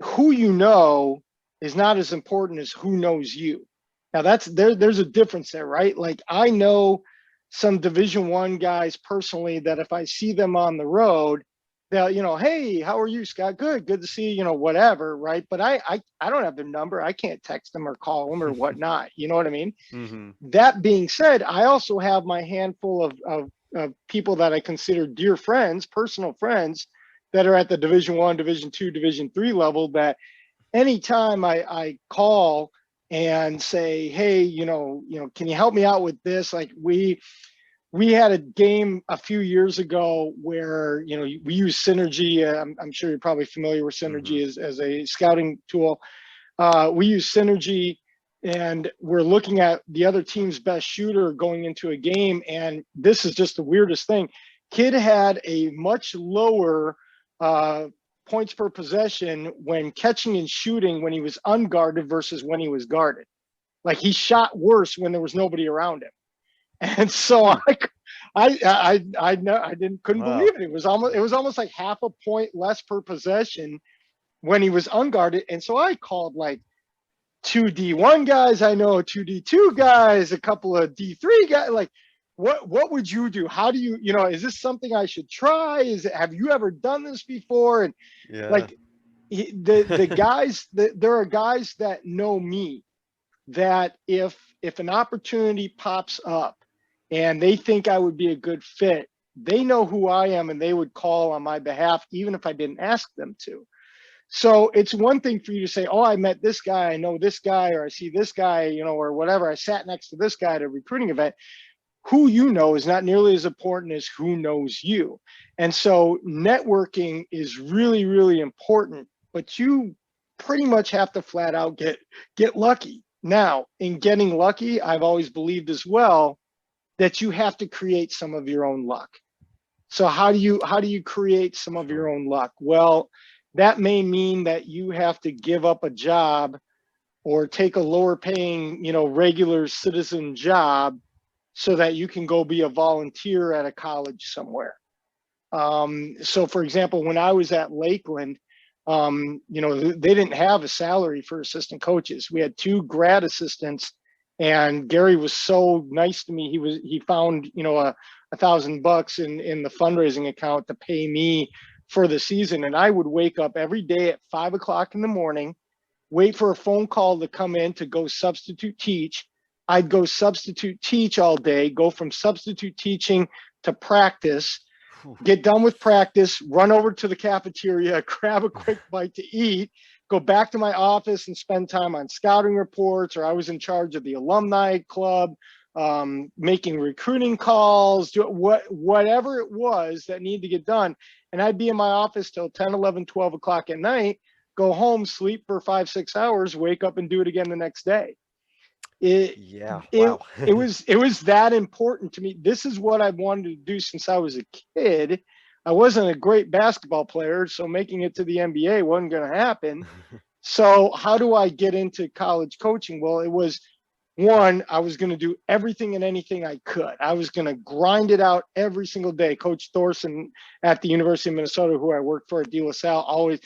who you know is not as important as who knows you. Now there's a difference there, right? Like, I know some Division I guys personally that if I see them on the road, they'll, hey, how are you, Scott? Good to see you, whatever, right? But I don't have their number. I can't text them or call them or whatnot. You know what I mean? Mm-hmm. That being said, I also have my handful of people that I consider dear friends, personal friends, that are at the Division I, Division II, Division III level, that anytime I call and say, hey, can you help me out with this? Like, we had a game a few years ago where, we use Synergy. I'm sure you're probably familiar with Synergy as a scouting tool. We use Synergy, and we're looking at the other team's best shooter going into a game. And this is just the weirdest thing. Kid had a much lower points per possession when catching and shooting when he was unguarded versus when he was guarded. Like, he shot worse when there was nobody around him. And so I couldn't believe it. It was almost like half a point less per possession when he was unguarded. And so I called like 2 D1 guys I know, 2 D2 guys, a couple of D3 guys. Like, what would you do? How do you, is this something I should try? Have you ever done this before? And like, the guys, there are guys that know me, that if an opportunity pops up and they think I would be a good fit, they know who I am and they would call on my behalf, even if I didn't ask them to. So it's one thing for you to say, oh, I met this guy, I know this guy, or I see this guy, or whatever. I sat next to this guy at a recruiting event. Who you know is not nearly as important as who knows you. And so networking is really, really important, but you pretty much have to flat out get lucky. Now, in getting lucky, I've always believed as well that you have to create some of your own luck. So how do you create some of your own luck? Well, that may mean that you have to give up a job or take a lower paying, regular citizen job so that you can go be a volunteer at a college somewhere. So for example, when I was at Lakeland, they didn't have a salary for assistant coaches. We had 2 grad assistants, and Gary was so nice to me. He found, $1,000 in the fundraising account to pay me for the season. And I would wake up every day at 5 o'clock in the morning, wait for a phone call to come in to go substitute teach. I'd go substitute teach all day, go from substitute teaching to practice, get done with practice, run over to the cafeteria, grab a quick bite to eat, go back to my office and spend time on scouting reports, or I was in charge of the alumni club, making recruiting calls, whatever it was that needed to get done. And I'd be in my office till 10, 11, 12 o'clock at night, go home, sleep for 5, 6 hours, wake up and do it again the next day. Wow. It was that important to me. This is what I wanted to do since I was a kid. I wasn't a great basketball player, so making it to the NBA wasn't going to happen. So how do I get into college coaching? Well, it was one, I was going to do everything and anything I could. I was going to grind it out every single day. Coach Thorson at the University of Minnesota, who I worked for at De La Salle, always,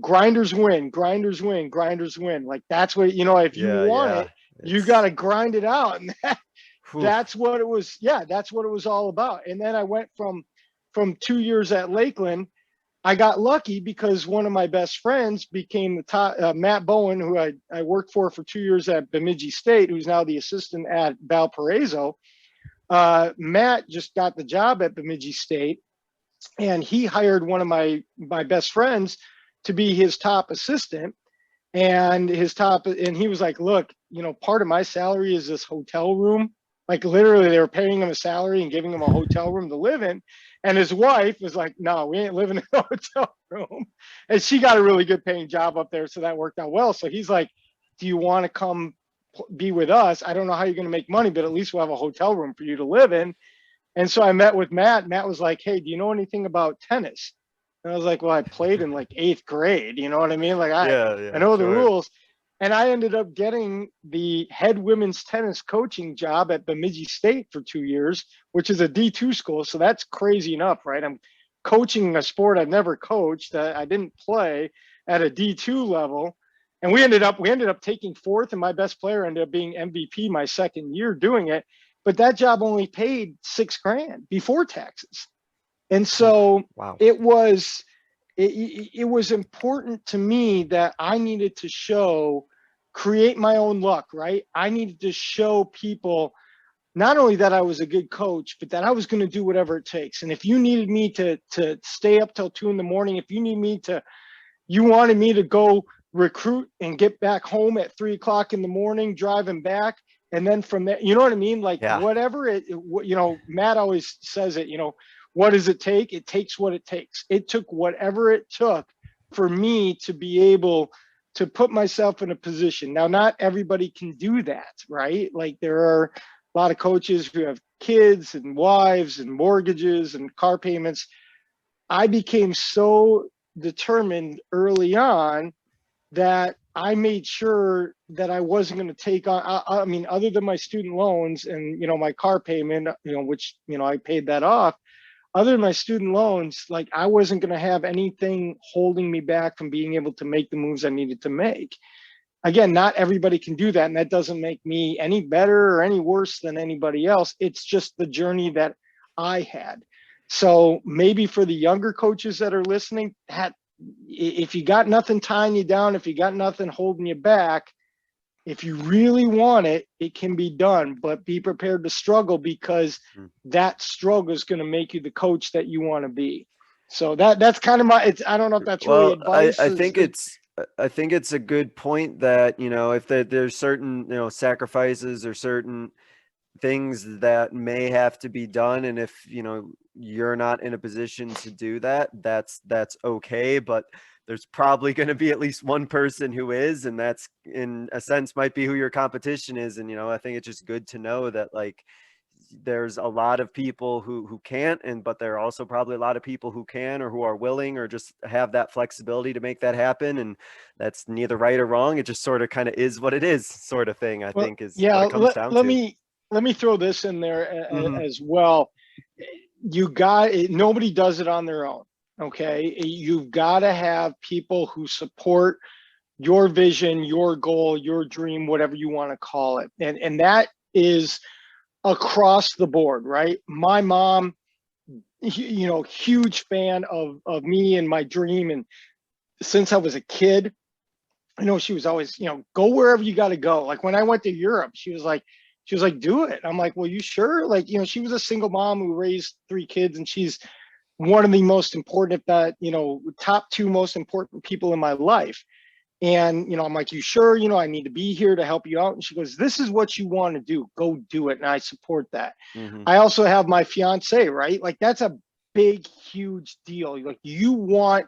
grinders win, grinders win, grinders win. Like that's what, if you want it, you got to grind it out. And that's what it was. Yeah, that's what it was all about. And then I went from 2 years at Lakeland. I got lucky because one of my best friends became the top, Matt Bowen, who I worked for 2 years at Bemidji State, who's now the assistant at Valparaiso. Matt just got the job at Bemidji State, and he hired one of my best friends to be his top assistant. And he was like, look, part of my salary is this hotel room. Like literally they were paying him a salary and giving him a hotel room to live in. And his wife was like, no, we ain't living in a hotel room. And she got a really good paying job up there. So that worked out well. So he's like, do you want to come be with us? I don't know how you're going to make money, but at least we'll have a hotel room for you to live in. And so I met with Matt. Matt was like, hey, do you know anything about tennis? And I was like, well, I played in like 8th grade. You know what I mean? Like I know the rules. And I ended up getting the head women's tennis coaching job at Bemidji State for 2 years, which is a D2 school. So that's crazy enough, right? I'm coaching a sport I've never coached. I didn't play at a D2 level. And we ended up taking 4th, and my best player ended up being MVP my second year doing it. But that job only paid $6,000 before taxes. And so it was important to me that I needed to create my own luck, right? I needed to show people not only that I was a good coach, but that I was going to do whatever it takes. And if you needed me to stay up till 2 a.m, if you wanted me to go recruit and get back home at 3 o'clock in the morning, driving back. And then from there, you know what I mean? Like whatever Matt always says it, what does it take? It takes what it takes. It took whatever it took for me to be able to put myself in a position. Now, not everybody can do that, right? Like there are a lot of coaches who have kids and wives and mortgages and car payments. I became so determined early on that I made sure that I wasn't going to take on, I mean, other than my student loans and, my car payment, which, I paid that off. Other than my student loans, like I wasn't going to have anything holding me back from being able to make the moves I needed to make. Again, not everybody can do that. And that doesn't make me any better or any worse than anybody else. It's just the journey that I had. So maybe for the younger coaches that are listening, if you got nothing tying you down, if you got nothing holding you back, if you really want it, it can be done, but be prepared to struggle because that struggle is going to make you the coach that you want to be. So that's kind of I don't know if that's really advice. I think it's a good point that, if there's certain, sacrifices or certain things that may have to be done. And if, you're not in a position to do that, that's okay. But there's probably going to be at least one person who is, and that's in a sense might be who your competition is. And, I think it's just good to know that like there's a lot of people who can't, but there are also probably a lot of people who can or who are willing or just have that flexibility to make that happen. And that's neither right or wrong. It just sort of kind of is what it is sort of thing, I think is what it comes down to. Let me throw this in there as well. Nobody does it on their own. Okay. You've got to have people who support your vision, your goal, your dream, whatever you want to call it. And that is across the board, right? My mom huge fan of me and my dream. And since I was a kid, she was always, go wherever you got to go. Like when I went to Europe, she was like, do it. I'm like, well, you sure? Like, she was a single mom who raised 3 kids, and she's one of the most important, if not, top 2 most important people in my life. And, I'm like, you sure? I need to be here to help you out. And she goes, this is what you want to do. Go do it. And I support that. Mm-hmm. I also have my fiance, right? Like that's a big, huge deal. Like you want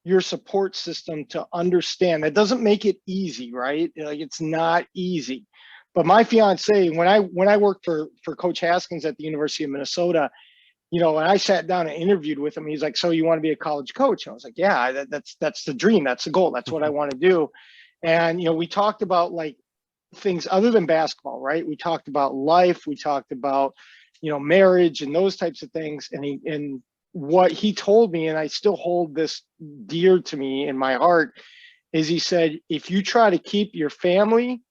your support system to understand. That doesn't make it easy, right? Like it's not easy. But my fiance, when I worked for Coach Haskins at the University of Minnesota, and I sat down and interviewed with him, he's like, so you want to be a college coach? And I was like, yeah, that's the dream. That's the goal. That's what I want to do. And, we talked about like things other than basketball, right? We talked about life. We talked about, marriage and those types of things. And what he told me, and I still hold this dear to me in my heart, is he said, if you try to keep your family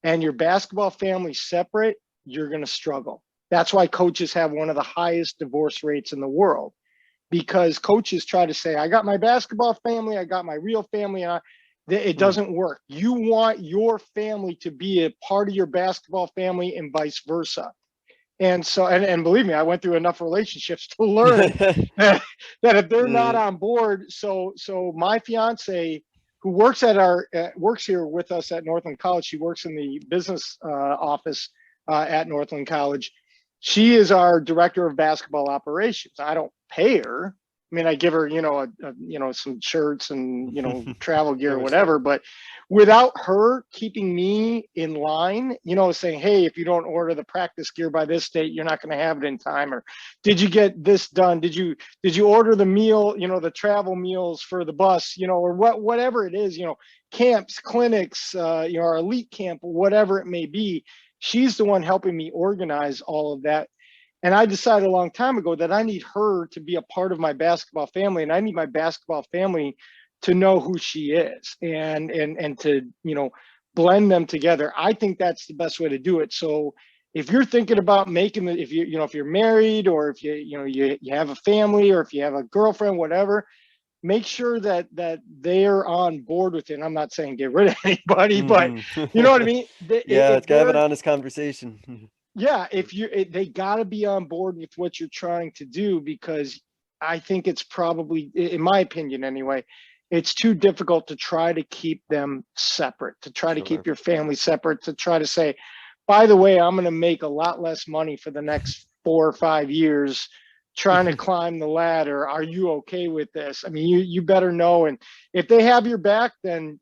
and your basketball family separate, you're going to struggle. That's why coaches have one of the highest divorce rates in the world, because coaches try to say, I got my basketball family, I got my real family, and it doesn't work. You want your family to be a part of your basketball family and vice versa. And so, and believe me, I went through enough relationships to learn that if they're not on board, so my fiance, who works here with us at Northland College, she works in the business office at Northland College. She is our director of basketball operations. I don't pay her. I mean, I give her, some shirts and, travel gear or whatever, but without her keeping me in line, saying, hey, if you don't order the practice gear by this date, you're not going to have it in time. Or did you get this done? Did you order the meal, the travel meals for the bus, or whatever it is, camps, clinics, our elite camp, whatever it may be. She's the one helping me organize all of that. And I decided a long time ago that I need her to be a part of my basketball family, and I need my basketball family to know who she is and to, blend them together. I think that's the best way to do it. So if you're thinking about making it, if you're married, or if you have a family, or if you have a girlfriend, whatever, make sure that they're on board with it. And I'm not saying get rid of anybody, but you know what I mean? Yeah, it's gotta have an honest conversation. Yeah, they got to be on board with what you're trying to do, because I think it's probably, in my opinion anyway, it's too difficult to try to keep them separate, to try to keep your family separate, to try to say, by the way, I'm going to make a lot less money for the next 4 or 5 years trying to climb the ladder. Are you okay with this? I mean, you better know. And if they have your back, then,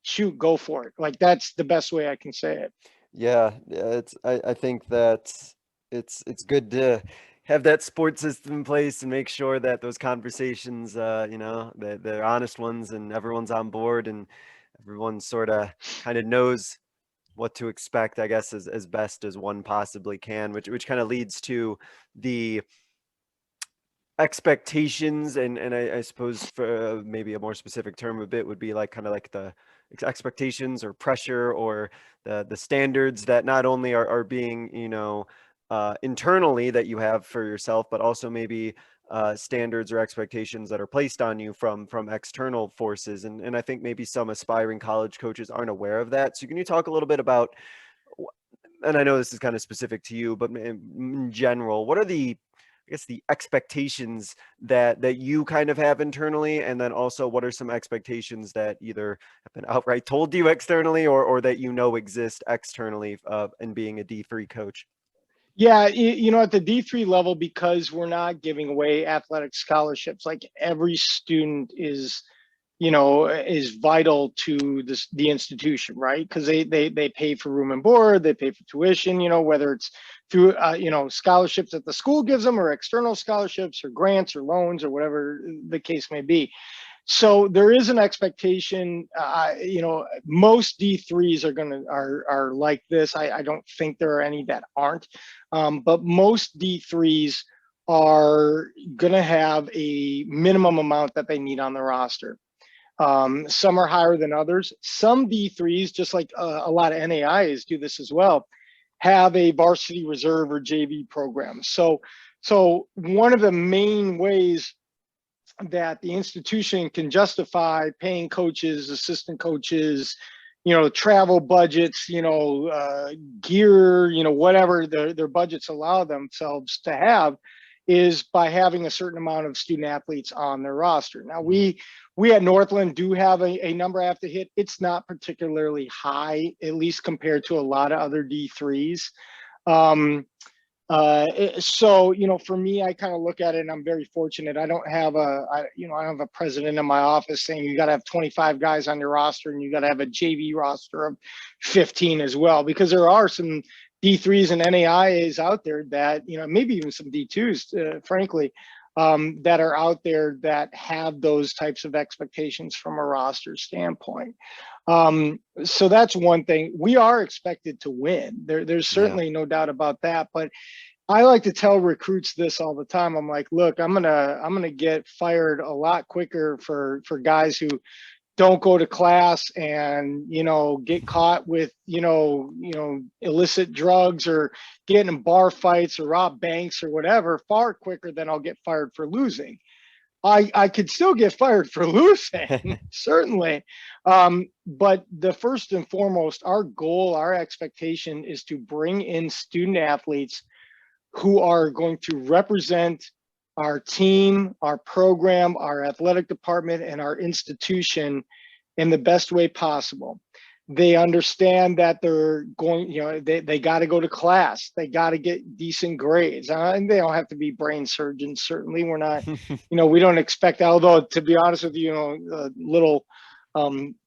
shoot, go for it. Like, that's the best way I can say it. Yeah, I think that it's good to have that support system in place and make sure that those conversations, that they're honest ones and everyone's on board and everyone sort of kind of knows what to expect, I guess, as best as one possibly can, which kind of leads to the expectations and I suppose for maybe a more specific term of it would be like kind of like the expectations or pressure or the standards that not only are being internally that you have for yourself, but also maybe standards or expectations that are placed on you from external forces, and I think maybe some aspiring college coaches aren't aware of that. So can you talk a little bit about, and I know this is kind of specific to you, but in general, what are the expectations that you kind of have internally, and then also what are some expectations that either have been outright told to you externally or that exist externally in being a D3 coach? Yeah, at the D3 level, because we're not giving away athletic scholarships, like every student is vital to the institution, right? Because they pay for room and board, they pay for tuition, whether it's through scholarships that the school gives them, or external scholarships or grants or loans or whatever the case may be. So there is an expectation. Most D3s are like this. I don't think there are any that aren't, but most D3s are gonna have a minimum amount that they need on the roster. Some are higher than others. Some D3s, just like a lot of NAIs do this as well, have a varsity reserve or JV program. So So one of the main ways that the institution can justify paying coaches, assistant coaches, travel budgets, gear, whatever their budgets allow themselves to have, is by having a certain amount of student athletes on their roster. Now we at Northland do have a number I have to hit. It's not particularly high, at least compared to a lot of other D3s. So, for me, I kind of look at it, and I'm very fortunate. I don't have I don't have a president in my office saying you got to have 25 guys on your roster and you got to have a JV roster of 15 as well, because there are some D3s and NAIAs out there that, maybe even some D2s, frankly, that are out there that have those types of expectations from a roster standpoint. So that's one thing. We are expected to win. There's certainly no doubt about that. But I like to tell recruits this all the time. I'm like, look, I'm gonna get fired a lot quicker for guys who don't go to class and get caught with illicit drugs or get in bar fights or rob banks or whatever, far quicker than I'll get fired for losing. I could still get fired for losing, certainly. But the first and foremost, our goal, our expectation is to bring in student athletes who are going to represent our team, our program, our athletic department, and our institution in the best way possible. They understand that they're going, they got to go to class. They got to get decent grades. And they don't have to be brain surgeons. Certainly we're not, we don't expect, although to be honest with you, a little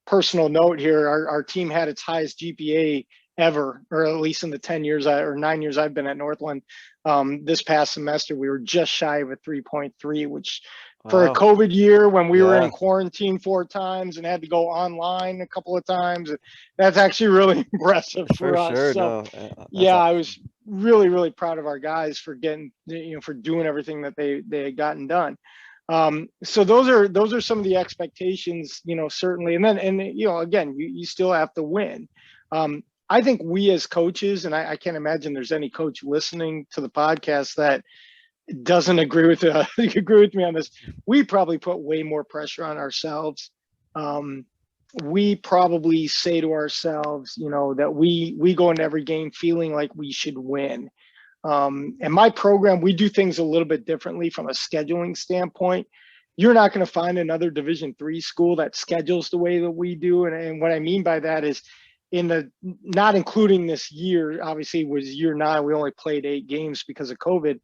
personal note here, our team had its highest GPA ever, or at least in the 9 years I've been at Northland. This past semester, we were just shy of a 3.3, which for a COVID year when we were in quarantine 4 times and had to go online a couple of times, that's actually really impressive for us. Sure, so I was really, really proud of our guys for getting, for doing everything that they had gotten done. So those are some of the expectations, certainly. And then, again, you still have to win. I think we as coaches, and I can't imagine there's any coach listening to the podcast that doesn't agree with me on this. We probably put way more pressure on ourselves. We probably say to ourselves, that we go into every game feeling like we should win. And my program, we do things a little bit differently from a scheduling standpoint. You're not going to find another Division III school that schedules the way that we do. And what I mean by that is, not including this year, obviously was year 9, we only played 8 games because of COVID.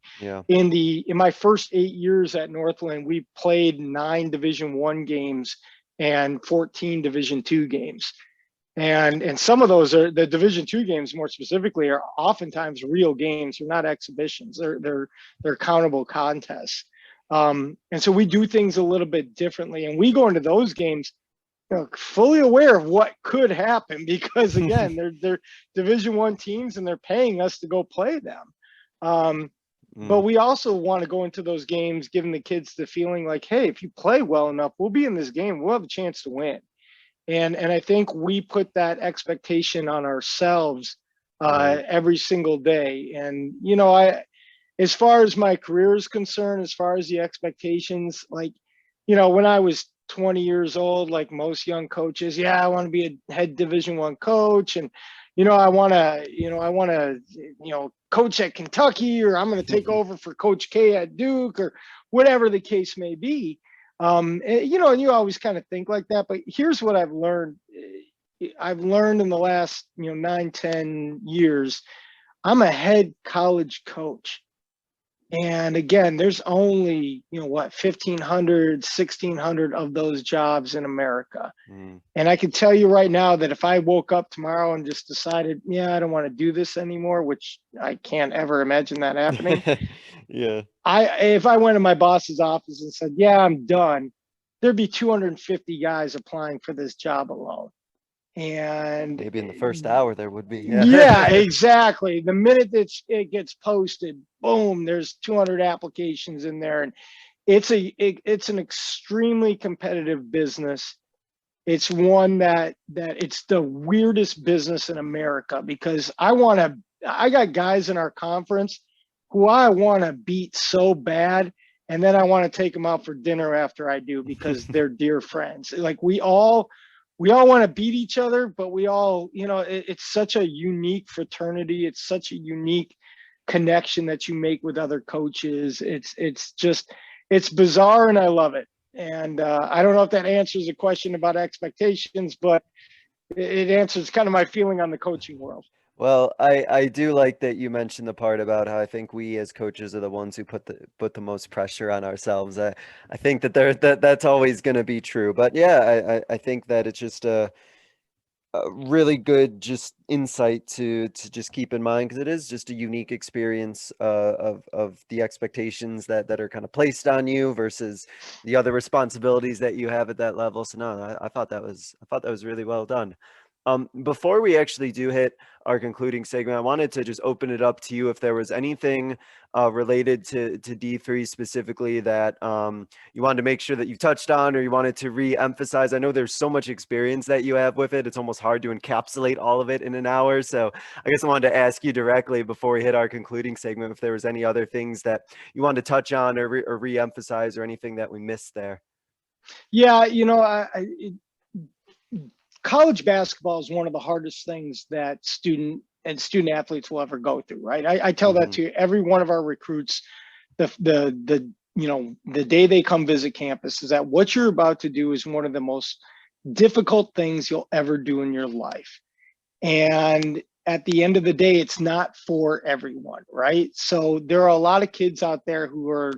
In my first 8 years at Northland, we played 9 Division I games and 14 Division II games. And some of those are the Division II games, more specifically, are oftentimes real games. They're not exhibitions. They're countable contests. And so we do things a little bit differently, and we go into those games fully aware of what could happen, because again, they're Division I teams and they're paying us to go play them. But we also want to go into those games giving the kids the feeling like, hey, if you play well enough, we'll be in this game. We'll have a chance to win. And I think we put that expectation on ourselves every single day. And, as far as my career is concerned, as far as the expectations, like, when I was 20 years old, like most young coaches, I want to be a head Division I coach, and I want to coach at Kentucky, or I'm going to take over for Coach K at Duke, or whatever the case may be. And you always kind of think like that, but here's what I've learned. I've learned in the last 9-10 years, I'm a head college coach. And again, there's only, 1,500, 1,600 of those jobs in America. And I can tell you right now that if I woke up tomorrow and just decided, I don't want to do this anymore, which I can't ever imagine that happening. If I went to my boss's office and said, I'm done, there'd be 250 guys applying for this job alone. And maybe in the first hour there would be. Exactly. The minute that it gets posted, boom, there's 200 applications in there, and it's an extremely competitive business. It's one that it's the weirdest business in America, because I got guys in our conference who I want to beat so bad. And then I want to take them out for dinner after I do, because they're dear friends. Like we all want to beat each other, but we all, it's such a unique fraternity. It's such a unique connection that you make with other coaches. It's bizarre, and I love it. And I don't know if that answers the question about expectations, but it answers kind of my feeling on the coaching world. Well, I do like that you mentioned the part about how I think we as coaches are the ones who put the most pressure on ourselves. I think that's always going to be true. But yeah, I think that it's just a really good just insight to just keep in mind, because it is just a unique experience of the expectations that are kind of placed on you versus the other responsibilities that you have at that level. So no, I thought that was really well done. Before we actually do hit our concluding segment, I wanted to just open it up to you if there was anything related to D3 specifically that you wanted to make sure that you touched on, or you wanted to re-emphasize. I know there's so much experience that you have with it. It's almost hard to encapsulate all of it in an hour. So I guess I wanted to ask you directly before we hit our concluding segment if there was any other things that you wanted to touch on or re-emphasize, or anything that we missed there. Yeah, college basketball is one of the hardest things that student athletes will ever go through, right? I tell that to every one of our recruits, the day they come visit campus, is that what you're about to do is one of the most difficult things you'll ever do in your life. And at the end of the day, it's not for everyone, right? So there are a lot of kids out there who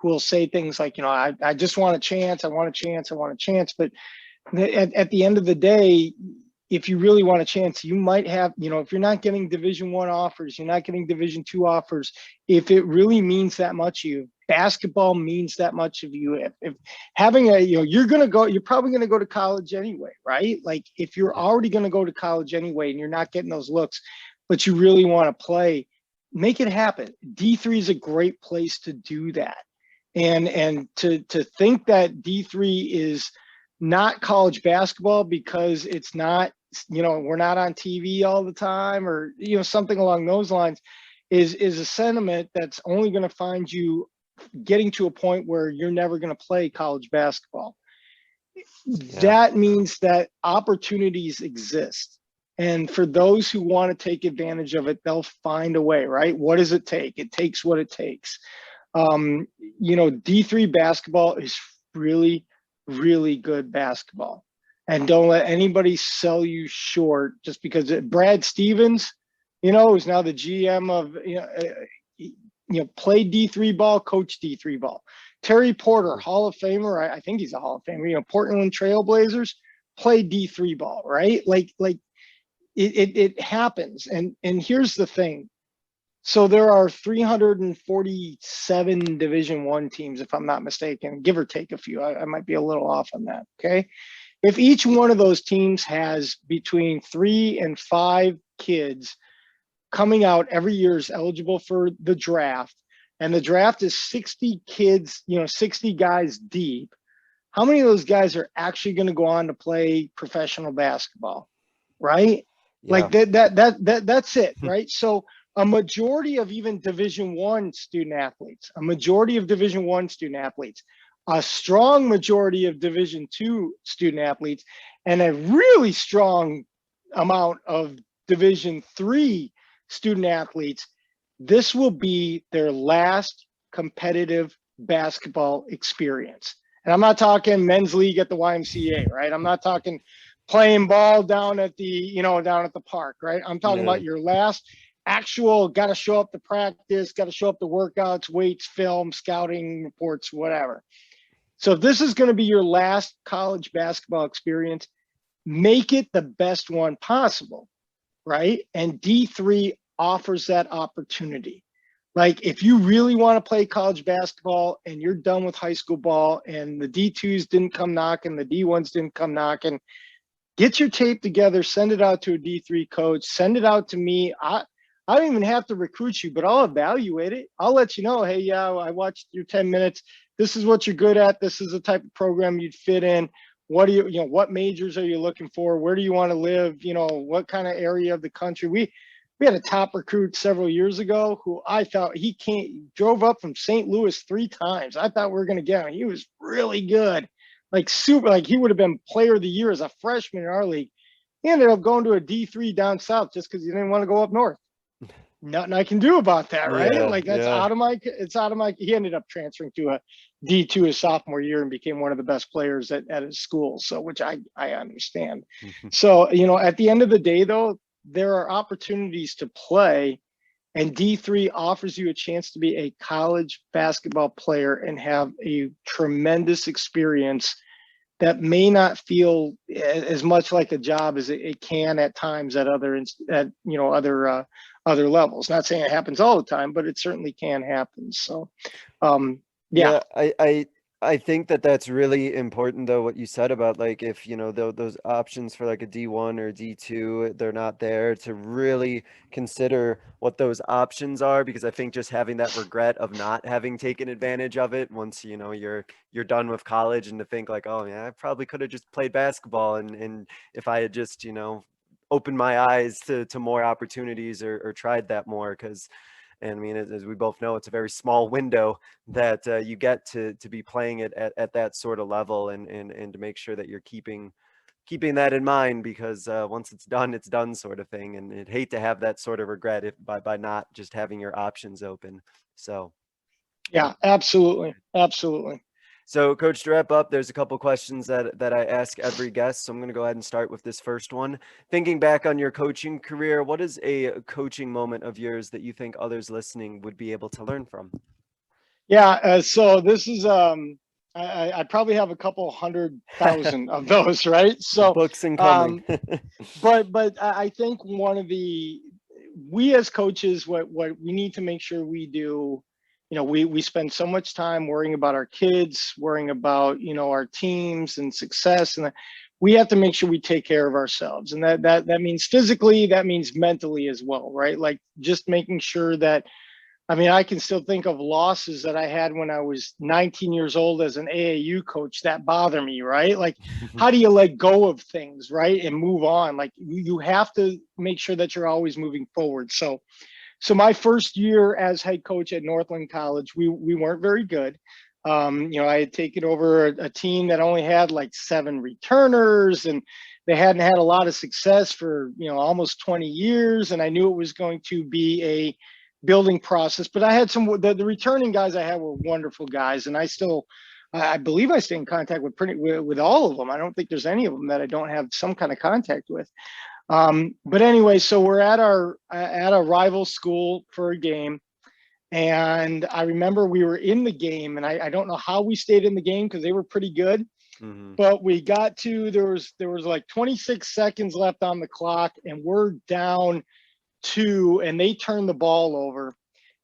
will say things like, I just want a chance, I want a chance, I want a chance. But at the end of the day, if you really want a chance, you might have, if you're not getting Division I offers, you're not getting Division II offers, if it really means that much to you, basketball means that much of you. If having you're probably going to go to college anyway, right? Like if you're already going to go to college anyway and you're not getting those looks, but you really want to play, make it happen. D3 is a great place to do that. And to think that D3 is not college basketball because it's not, we're not on TV all the time, or, something along those lines, is a sentiment that's only going to find you getting to a point where you're never going to play college basketball. Yeah. That means that opportunities exist. And for those who want to take advantage of it, they'll find a way, right? What does it take? It takes what it takes. D3 basketball is really, really good basketball, and don't let anybody sell you short just because Brad Stevens, who's now the GM of, played D3 ball, coached D3 ball. Terry Porter, Hall of Famer. I think he's a Hall of Famer. Portland Trailblazers played D3 ball, right? Like it happens. And here's the thing. So there are 347 Division I teams, if I'm not mistaken, give or take a few. I might be a little off on that, okay? If each one of those teams has between 3 and 5 kids coming out every year is eligible for the draft, and the draft is 60 kids, 60 guys deep, how many of those guys are actually going to go on to play professional basketball, right? Yeah. Like that's it, right? So a majority of even Division I student athletes, a strong majority of Division II student athletes, and a really strong amount of Division III student athletes, this will be their last competitive basketball experience. And I'm not talking men's league at the YMCA, right? I'm not talking playing ball down at the, down at the park, right? I'm talking about your last actual, got to show up to practice, got to show up to workouts, weights, film, scouting reports, whatever. So if this is going to be your last college basketball experience, make it the best one possible, right? And D3 offers that opportunity. Like if you really want to play college basketball and you're done with high school ball and the D2s didn't come knocking, the D1s didn't come knocking, get your tape together, send it out to a D3 coach, send it out to me. I don't even have to recruit you, but I'll evaluate it. I'll let you know, hey, yeah, I watched your 10 minutes. This is what you're good at. This is the type of program you'd fit in. What do what majors are you looking for? Where do you want to live? What kind of area of the country? we had a top recruit several years ago who I thought drove up from St. Louis 3 times. I thought we were going to get him. He was really good, like super, like he would have been player of the year as a freshman in our league. He ended up going to a D3 down south just because he didn't want to go up north. Nothing I can do about that, right? Yeah, Like that's yeah. out of my, he ended up transferring to a D2 his sophomore year and became one of the best players at his school. So, which I understand. So, at the end of the day though, there are opportunities to play, and D3 offers you a chance to be a college basketball player and have a tremendous experience that may not feel as much like a job as it can at times at other levels. Not saying it happens all the time, but it certainly can happen. So, yeah. I think that that's really important though, what you said about like, if, those options for like a D1 or D2, they're not there, to really consider what those options are, because I think just having that regret of not having taken advantage of it once, you're done with college, and to think like, oh yeah, I probably could have just played basketball. And if I had just, opened my eyes to more opportunities, or tried that more. Because, and I mean, as we both know, it's a very small window that you get to be playing it at that sort of level, and to make sure that you're keeping that in mind, because once it's done sort of thing. And I'd hate to have that sort of regret if by not just having your options open. So Yeah, absolutely. Absolutely. So, Coach, to wrap up, there's a couple questions that I ask every guest. So I'm going to go ahead and start with this first one. Thinking back on your coaching career, what is a coaching moment of yours that you think others listening would be able to learn from? Yeah. So this is, I probably have a couple 100,000 of those, right? So, Books incoming. but I think we as coaches, what we need to make sure we do, we spend so much time worrying about our kids, worrying about, our teams and success. And we have to make sure we take care of ourselves. And that means physically, that means mentally as well, right? Like just making sure that, I can still think of losses that I had when I was 19 years old as an AAU coach that bother me, right? Like, how do you let go of things, right? And move on? Like, you have to make sure that you're always moving forward. So my first year as head coach at Northland College, we weren't very good. I had taken over a team that only had like 7 returners, and they hadn't had a lot of success for, almost 20 years. And I knew it was going to be a building process, but I had the returning guys I had were wonderful guys, and I believe I stay in contact with all of them. I don't think there's any of them that I don't have some kind of contact with. But anyway, so we're at a rival school for a game, and I remember we were in the game, and I don't know how we stayed in the game because they were pretty good. Mm-hmm. But we got to there was like 26 seconds left on the clock, and we're down 2, and they turn the ball over.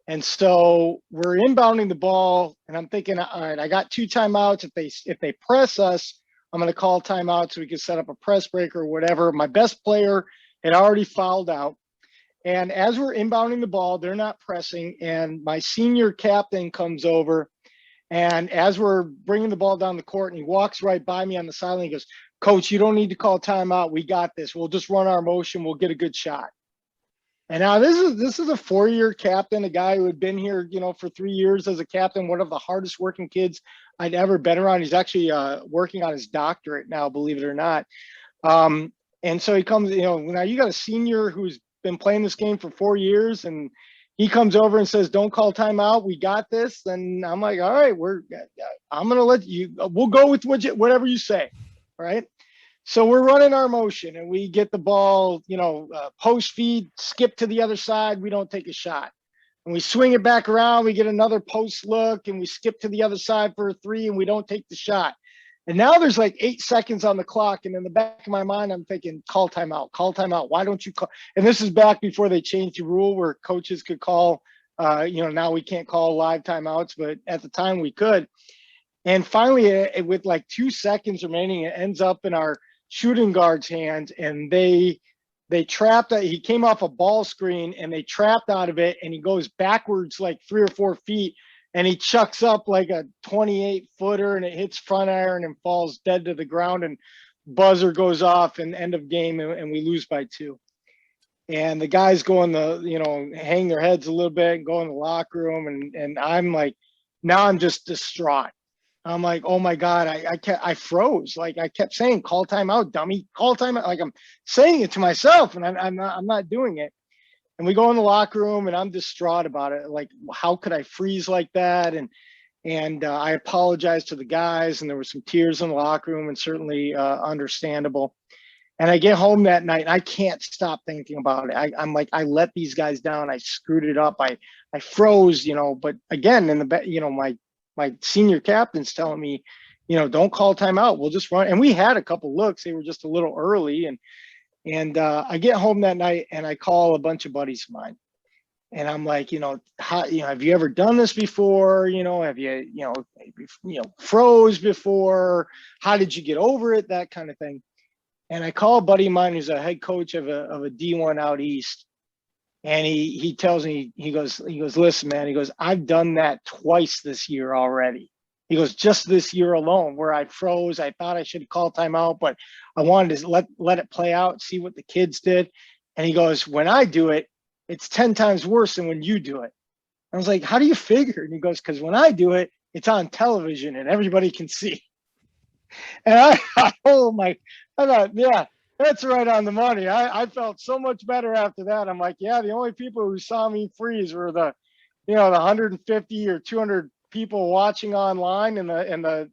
And so we're inbounding the ball, and I'm thinking, all right, I got 2 timeouts. If they press us, I'm going to call timeout so we can set up a press break or whatever. My best player had already fouled out. And as we're inbounding the ball, they're not pressing. And my senior captain comes over, and as we're bringing the ball down the court, and he walks right by me on the sideline, he goes, "Coach, you don't need to call timeout. We got this. We'll just run our motion. We'll get a good shot." And now this is a 4-year captain, a guy who had been here, for 3 years as a captain, one of the hardest working kids I'd ever been around. He's actually working on his doctorate now, believe it or not. And so he comes, now you got a senior who's been playing this game for 4 years, and he comes over and says, "Don't call timeout. We got this." And I'm like, "All right, I'm going to let you, we'll go with whatever you say." Right. So we're running our motion, and we get the ball, post feed, skip to the other side. We don't take a shot, and we swing it back around. We get another post look, and we skip to the other side for a 3, and we don't take the shot. And now there's like 8 seconds on the clock. And in the back of my mind, I'm thinking, call timeout. Why don't you call? And this is back before they changed the rule where coaches could call, now we can't call live timeouts, but at the time we could. And finally, with like 2 seconds remaining, it ends up in our shooting guard's hands, and they trapped. He came off a ball screen, and they trapped out of it, and he goes backwards like 3 or 4 feet, and he chucks up like a 28-footer, and it hits front iron and falls dead to the ground, and buzzer goes off, and end of game, and we lose by 2. and the guys go in the, hang their heads a little bit and go in the locker room. And I'm like, now I'm just distraught. I'm like, oh my God, I froze. Like I kept saying, call timeout, dummy, call timeout. Like I'm saying it to myself, and I'm not doing it. And we go in the locker room, and I'm distraught about it. Like, how could I freeze like that? And I apologized to the guys, and there were some tears in the locker room, and certainly understandable. And I get home that night, and I can't stop thinking about it. I'm like, I let these guys down. I screwed it up. I froze, But again, in the my senior captain's telling me, don't call timeout. We'll just run. And we had a couple looks. They were just a little early. And I get home that night, and I call a bunch of buddies of mine. And I'm like, how, have you ever done this before? Have you, froze before? How did you get over it? That kind of thing. And I call a buddy of mine who's a head coach of a D1 out east. And he tells me, he goes, listen, man, he goes, I've done that twice this year already. He goes, just this year alone, where I froze. I thought I should call timeout, but I wanted to let it play out, see what the kids did. And he goes, when I do it, it's 10 times worse than when you do it. I was like, how do you figure? And he goes, because when I do it, it's on television and everybody can see. And I thought, yeah, that's right on the money. I felt so much better after that. I'm like, yeah, the only people who saw me freeze were the 150 or 200 people watching online and the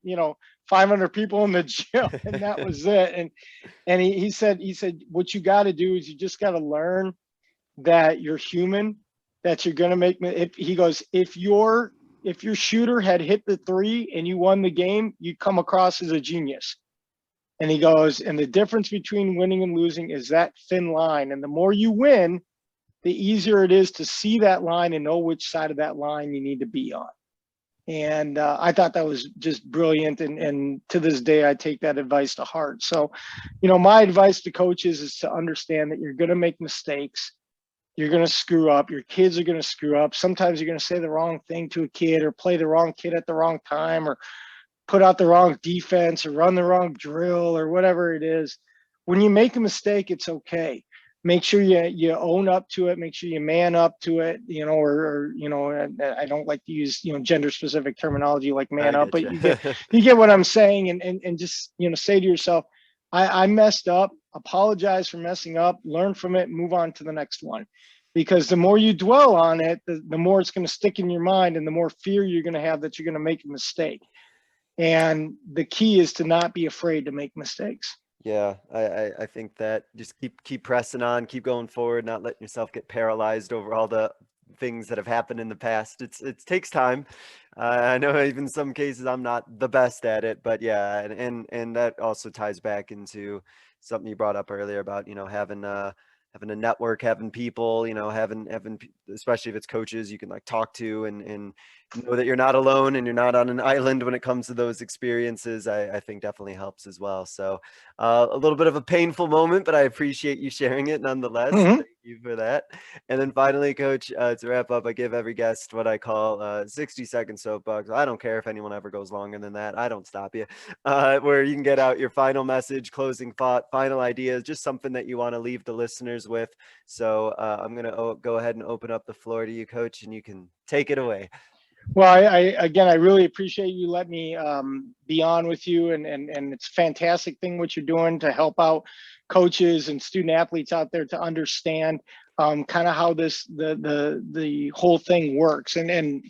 500 people in the gym, and that was it. And he said, what you got to do is you just got to learn that you're human, that you're going to make, he goes, if your shooter had hit the 3 and you won the game, you'd come across as a genius. And he goes, and the difference between winning and losing is that thin line. And the more you win, the easier it is to see that line and know which side of that line you need to be on. And I thought that was just brilliant. And to this day, I take that advice to heart. So, my advice to coaches is to understand that you're going to make mistakes. You're going to screw up. Your kids are going to screw up. Sometimes you're going to say the wrong thing to a kid, or play the wrong kid at the wrong time, or put out the wrong defense, or run the wrong drill, or whatever it is. When you make a mistake, it's okay. Make sure you own up to it. Make sure you man up to it, or I don't like to use, gender specific terminology like man up, but you get what I'm saying. And just, say to yourself, I messed up, apologize for messing up, learn from it, move on to the next one. Because the more you dwell on it, the more it's going to stick in your mind, and the more fear you're going to have that you're going to make a mistake. And the key is to not be afraid to make mistakes. Yeah, I think that just keep pressing on, keep going forward, not letting yourself get paralyzed over all the things that have happened in the past. It takes time. I know even in some cases I'm not the best at it, but yeah, and that also ties back into something you brought up earlier about, having a network, having people, having especially if it's coaches you can like talk to and know that you're not alone and you're not on an island when it comes to those experiences. I think definitely helps as well. So a little bit of a painful moment, but I appreciate you sharing it nonetheless. Mm-hmm. Thank you for that. And then finally, Coach, to wrap up, I give every guest what I call 60-second soapbox. I don't care if anyone ever goes longer than that. I don't stop you. Where you can get out your final message, closing thought, final ideas, just something that you want to leave the listeners with. So I'm going to go ahead and open up the floor to you, Coach, and you can take it away. Well, I really appreciate you letting me be on with you, and it's a fantastic thing what you're doing to help out coaches and student athletes out there to understand kind of how the whole thing works. And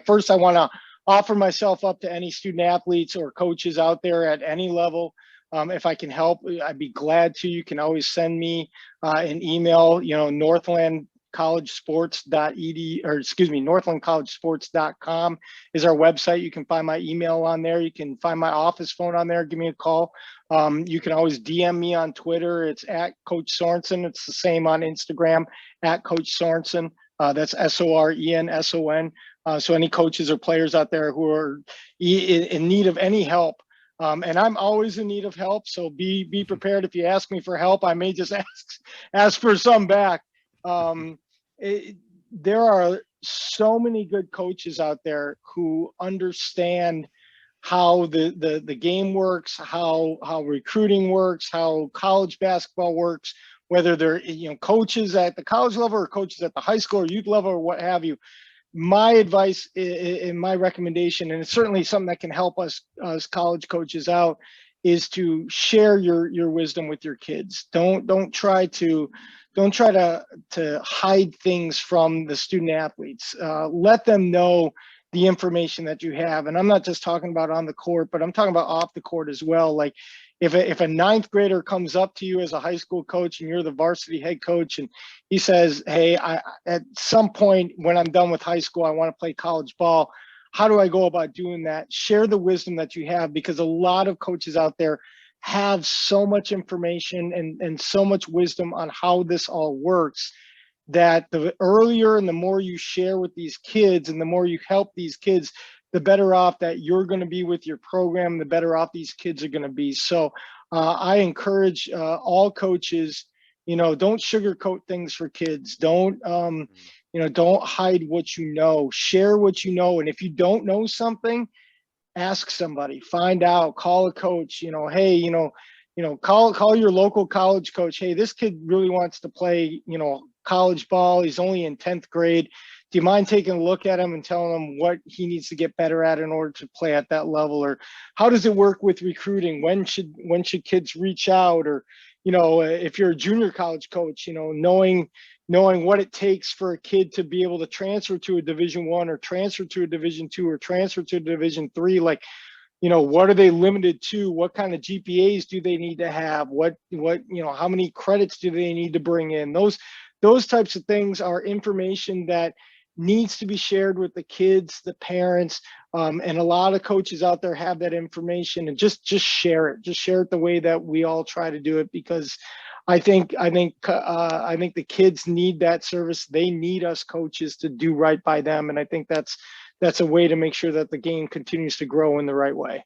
first I want to offer myself up to any student athletes or coaches out there at any level. If I can help, I'd be glad to. You can always send me an email, northlandcollegesports.com is our website. You can find my email on there. You can find my office phone on there. Give me a call. You can always DM me on Twitter. It's at Coach Sorenson. It's the same on Instagram, at Coach Sorenson. That's SORENSON. So any coaches or players out there who are in need of any help, and I'm always in need of help. So be prepared. If you ask me for help, I may just ask for some back. There are so many good coaches out there who understand how the game works, how recruiting works, how college basketball works, whether they're, coaches at the college level or coaches at the high school or youth level or what have you. My advice and my recommendation, and it's certainly something that can help us as college coaches out, is to share your wisdom with your kids. Don't try to hide things from the student athletes. Let them know the information that you have. And I'm not just talking about on the court, but I'm talking about off the court as well. Like if a ninth grader comes up to you as a high school coach and you're the varsity head coach and he says, hey, at some point when I'm done with high school, I want to play college ball. How do I go about doing that? Share the wisdom that you have, because a lot of coaches out there have so much information and so much wisdom on how this all works, that the earlier and the more you share with these kids and the more you help these kids, the better off that you're going to be with your program, the better off these kids are going to be. So I encourage all coaches, don't sugarcoat things for kids. Don't hide what you know. Share what you know. And if you don't know something, ask somebody, find out, call a coach, hey, call your local college coach. Hey, this kid really wants to play, college ball. He's only in 10th grade. Do you mind taking a look at him and telling him what he needs to get better at in order to play at that level? Or how does it work with recruiting? When should kids reach out? Or, if you're a junior college coach, knowing what it takes for a kid to be able to transfer to a Division I or transfer to a Division II or transfer to a Division III, like, what are they limited to? What kind of GPAs do they need to have? How many credits do they need to bring in? Those types of things are information that needs to be shared with the kids, the parents, and a lot of coaches out there have that information, and just share it. Just share it the way that we all try to do it, because I think the kids need that service. They need us coaches to do right by them, and I think that's a way to make sure that the game continues to grow in the right way.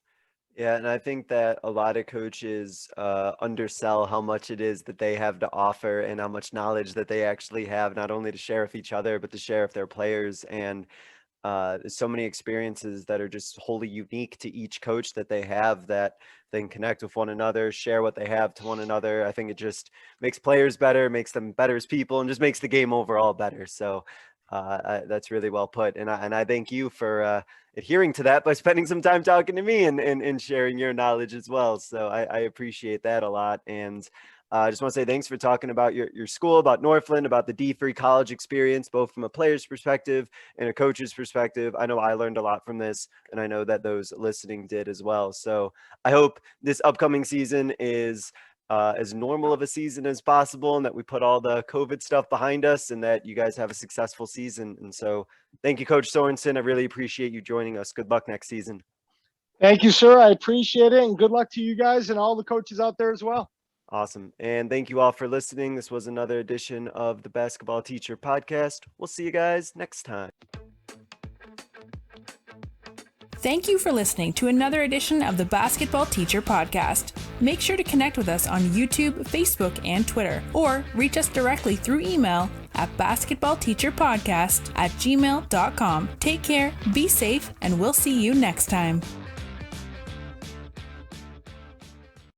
Yeah, and I think that a lot of coaches undersell how much it is that they have to offer and how much knowledge that they actually have, not only to share with each other, but to share with their players. And there's so many experiences that are just wholly unique to each coach that they have, that they can connect with one another, share what they have to one another. I think it just makes players better, makes them better as people, and just makes the game overall better. So that's really well put. And I thank you for adhering to that by spending some time talking to me and sharing your knowledge as well. So I appreciate that a lot. And I just want to say thanks for talking about your school, about Northland, about the D3 college experience, both from a player's perspective and a coach's perspective. I know I learned a lot from this, and I know that those listening did as well. So I hope this upcoming season is as normal of a season as possible, and that we put all the COVID stuff behind us, and that you guys have a successful season. And so thank you, Coach Sorenson. I really appreciate you joining us. Good luck next season. Thank you, sir. I appreciate it. And good luck to you guys and all the coaches out there as well. Awesome. And thank you all for listening. This was another edition of the Basketball Teacher Podcast. We'll see you guys next time. Thank you for listening to another edition of the Basketball Teacher Podcast. Make sure to connect with us on YouTube, Facebook, and Twitter, or reach us directly through email at basketballteacherpodcast@gmail.com. Take care, be safe, and we'll see you next time.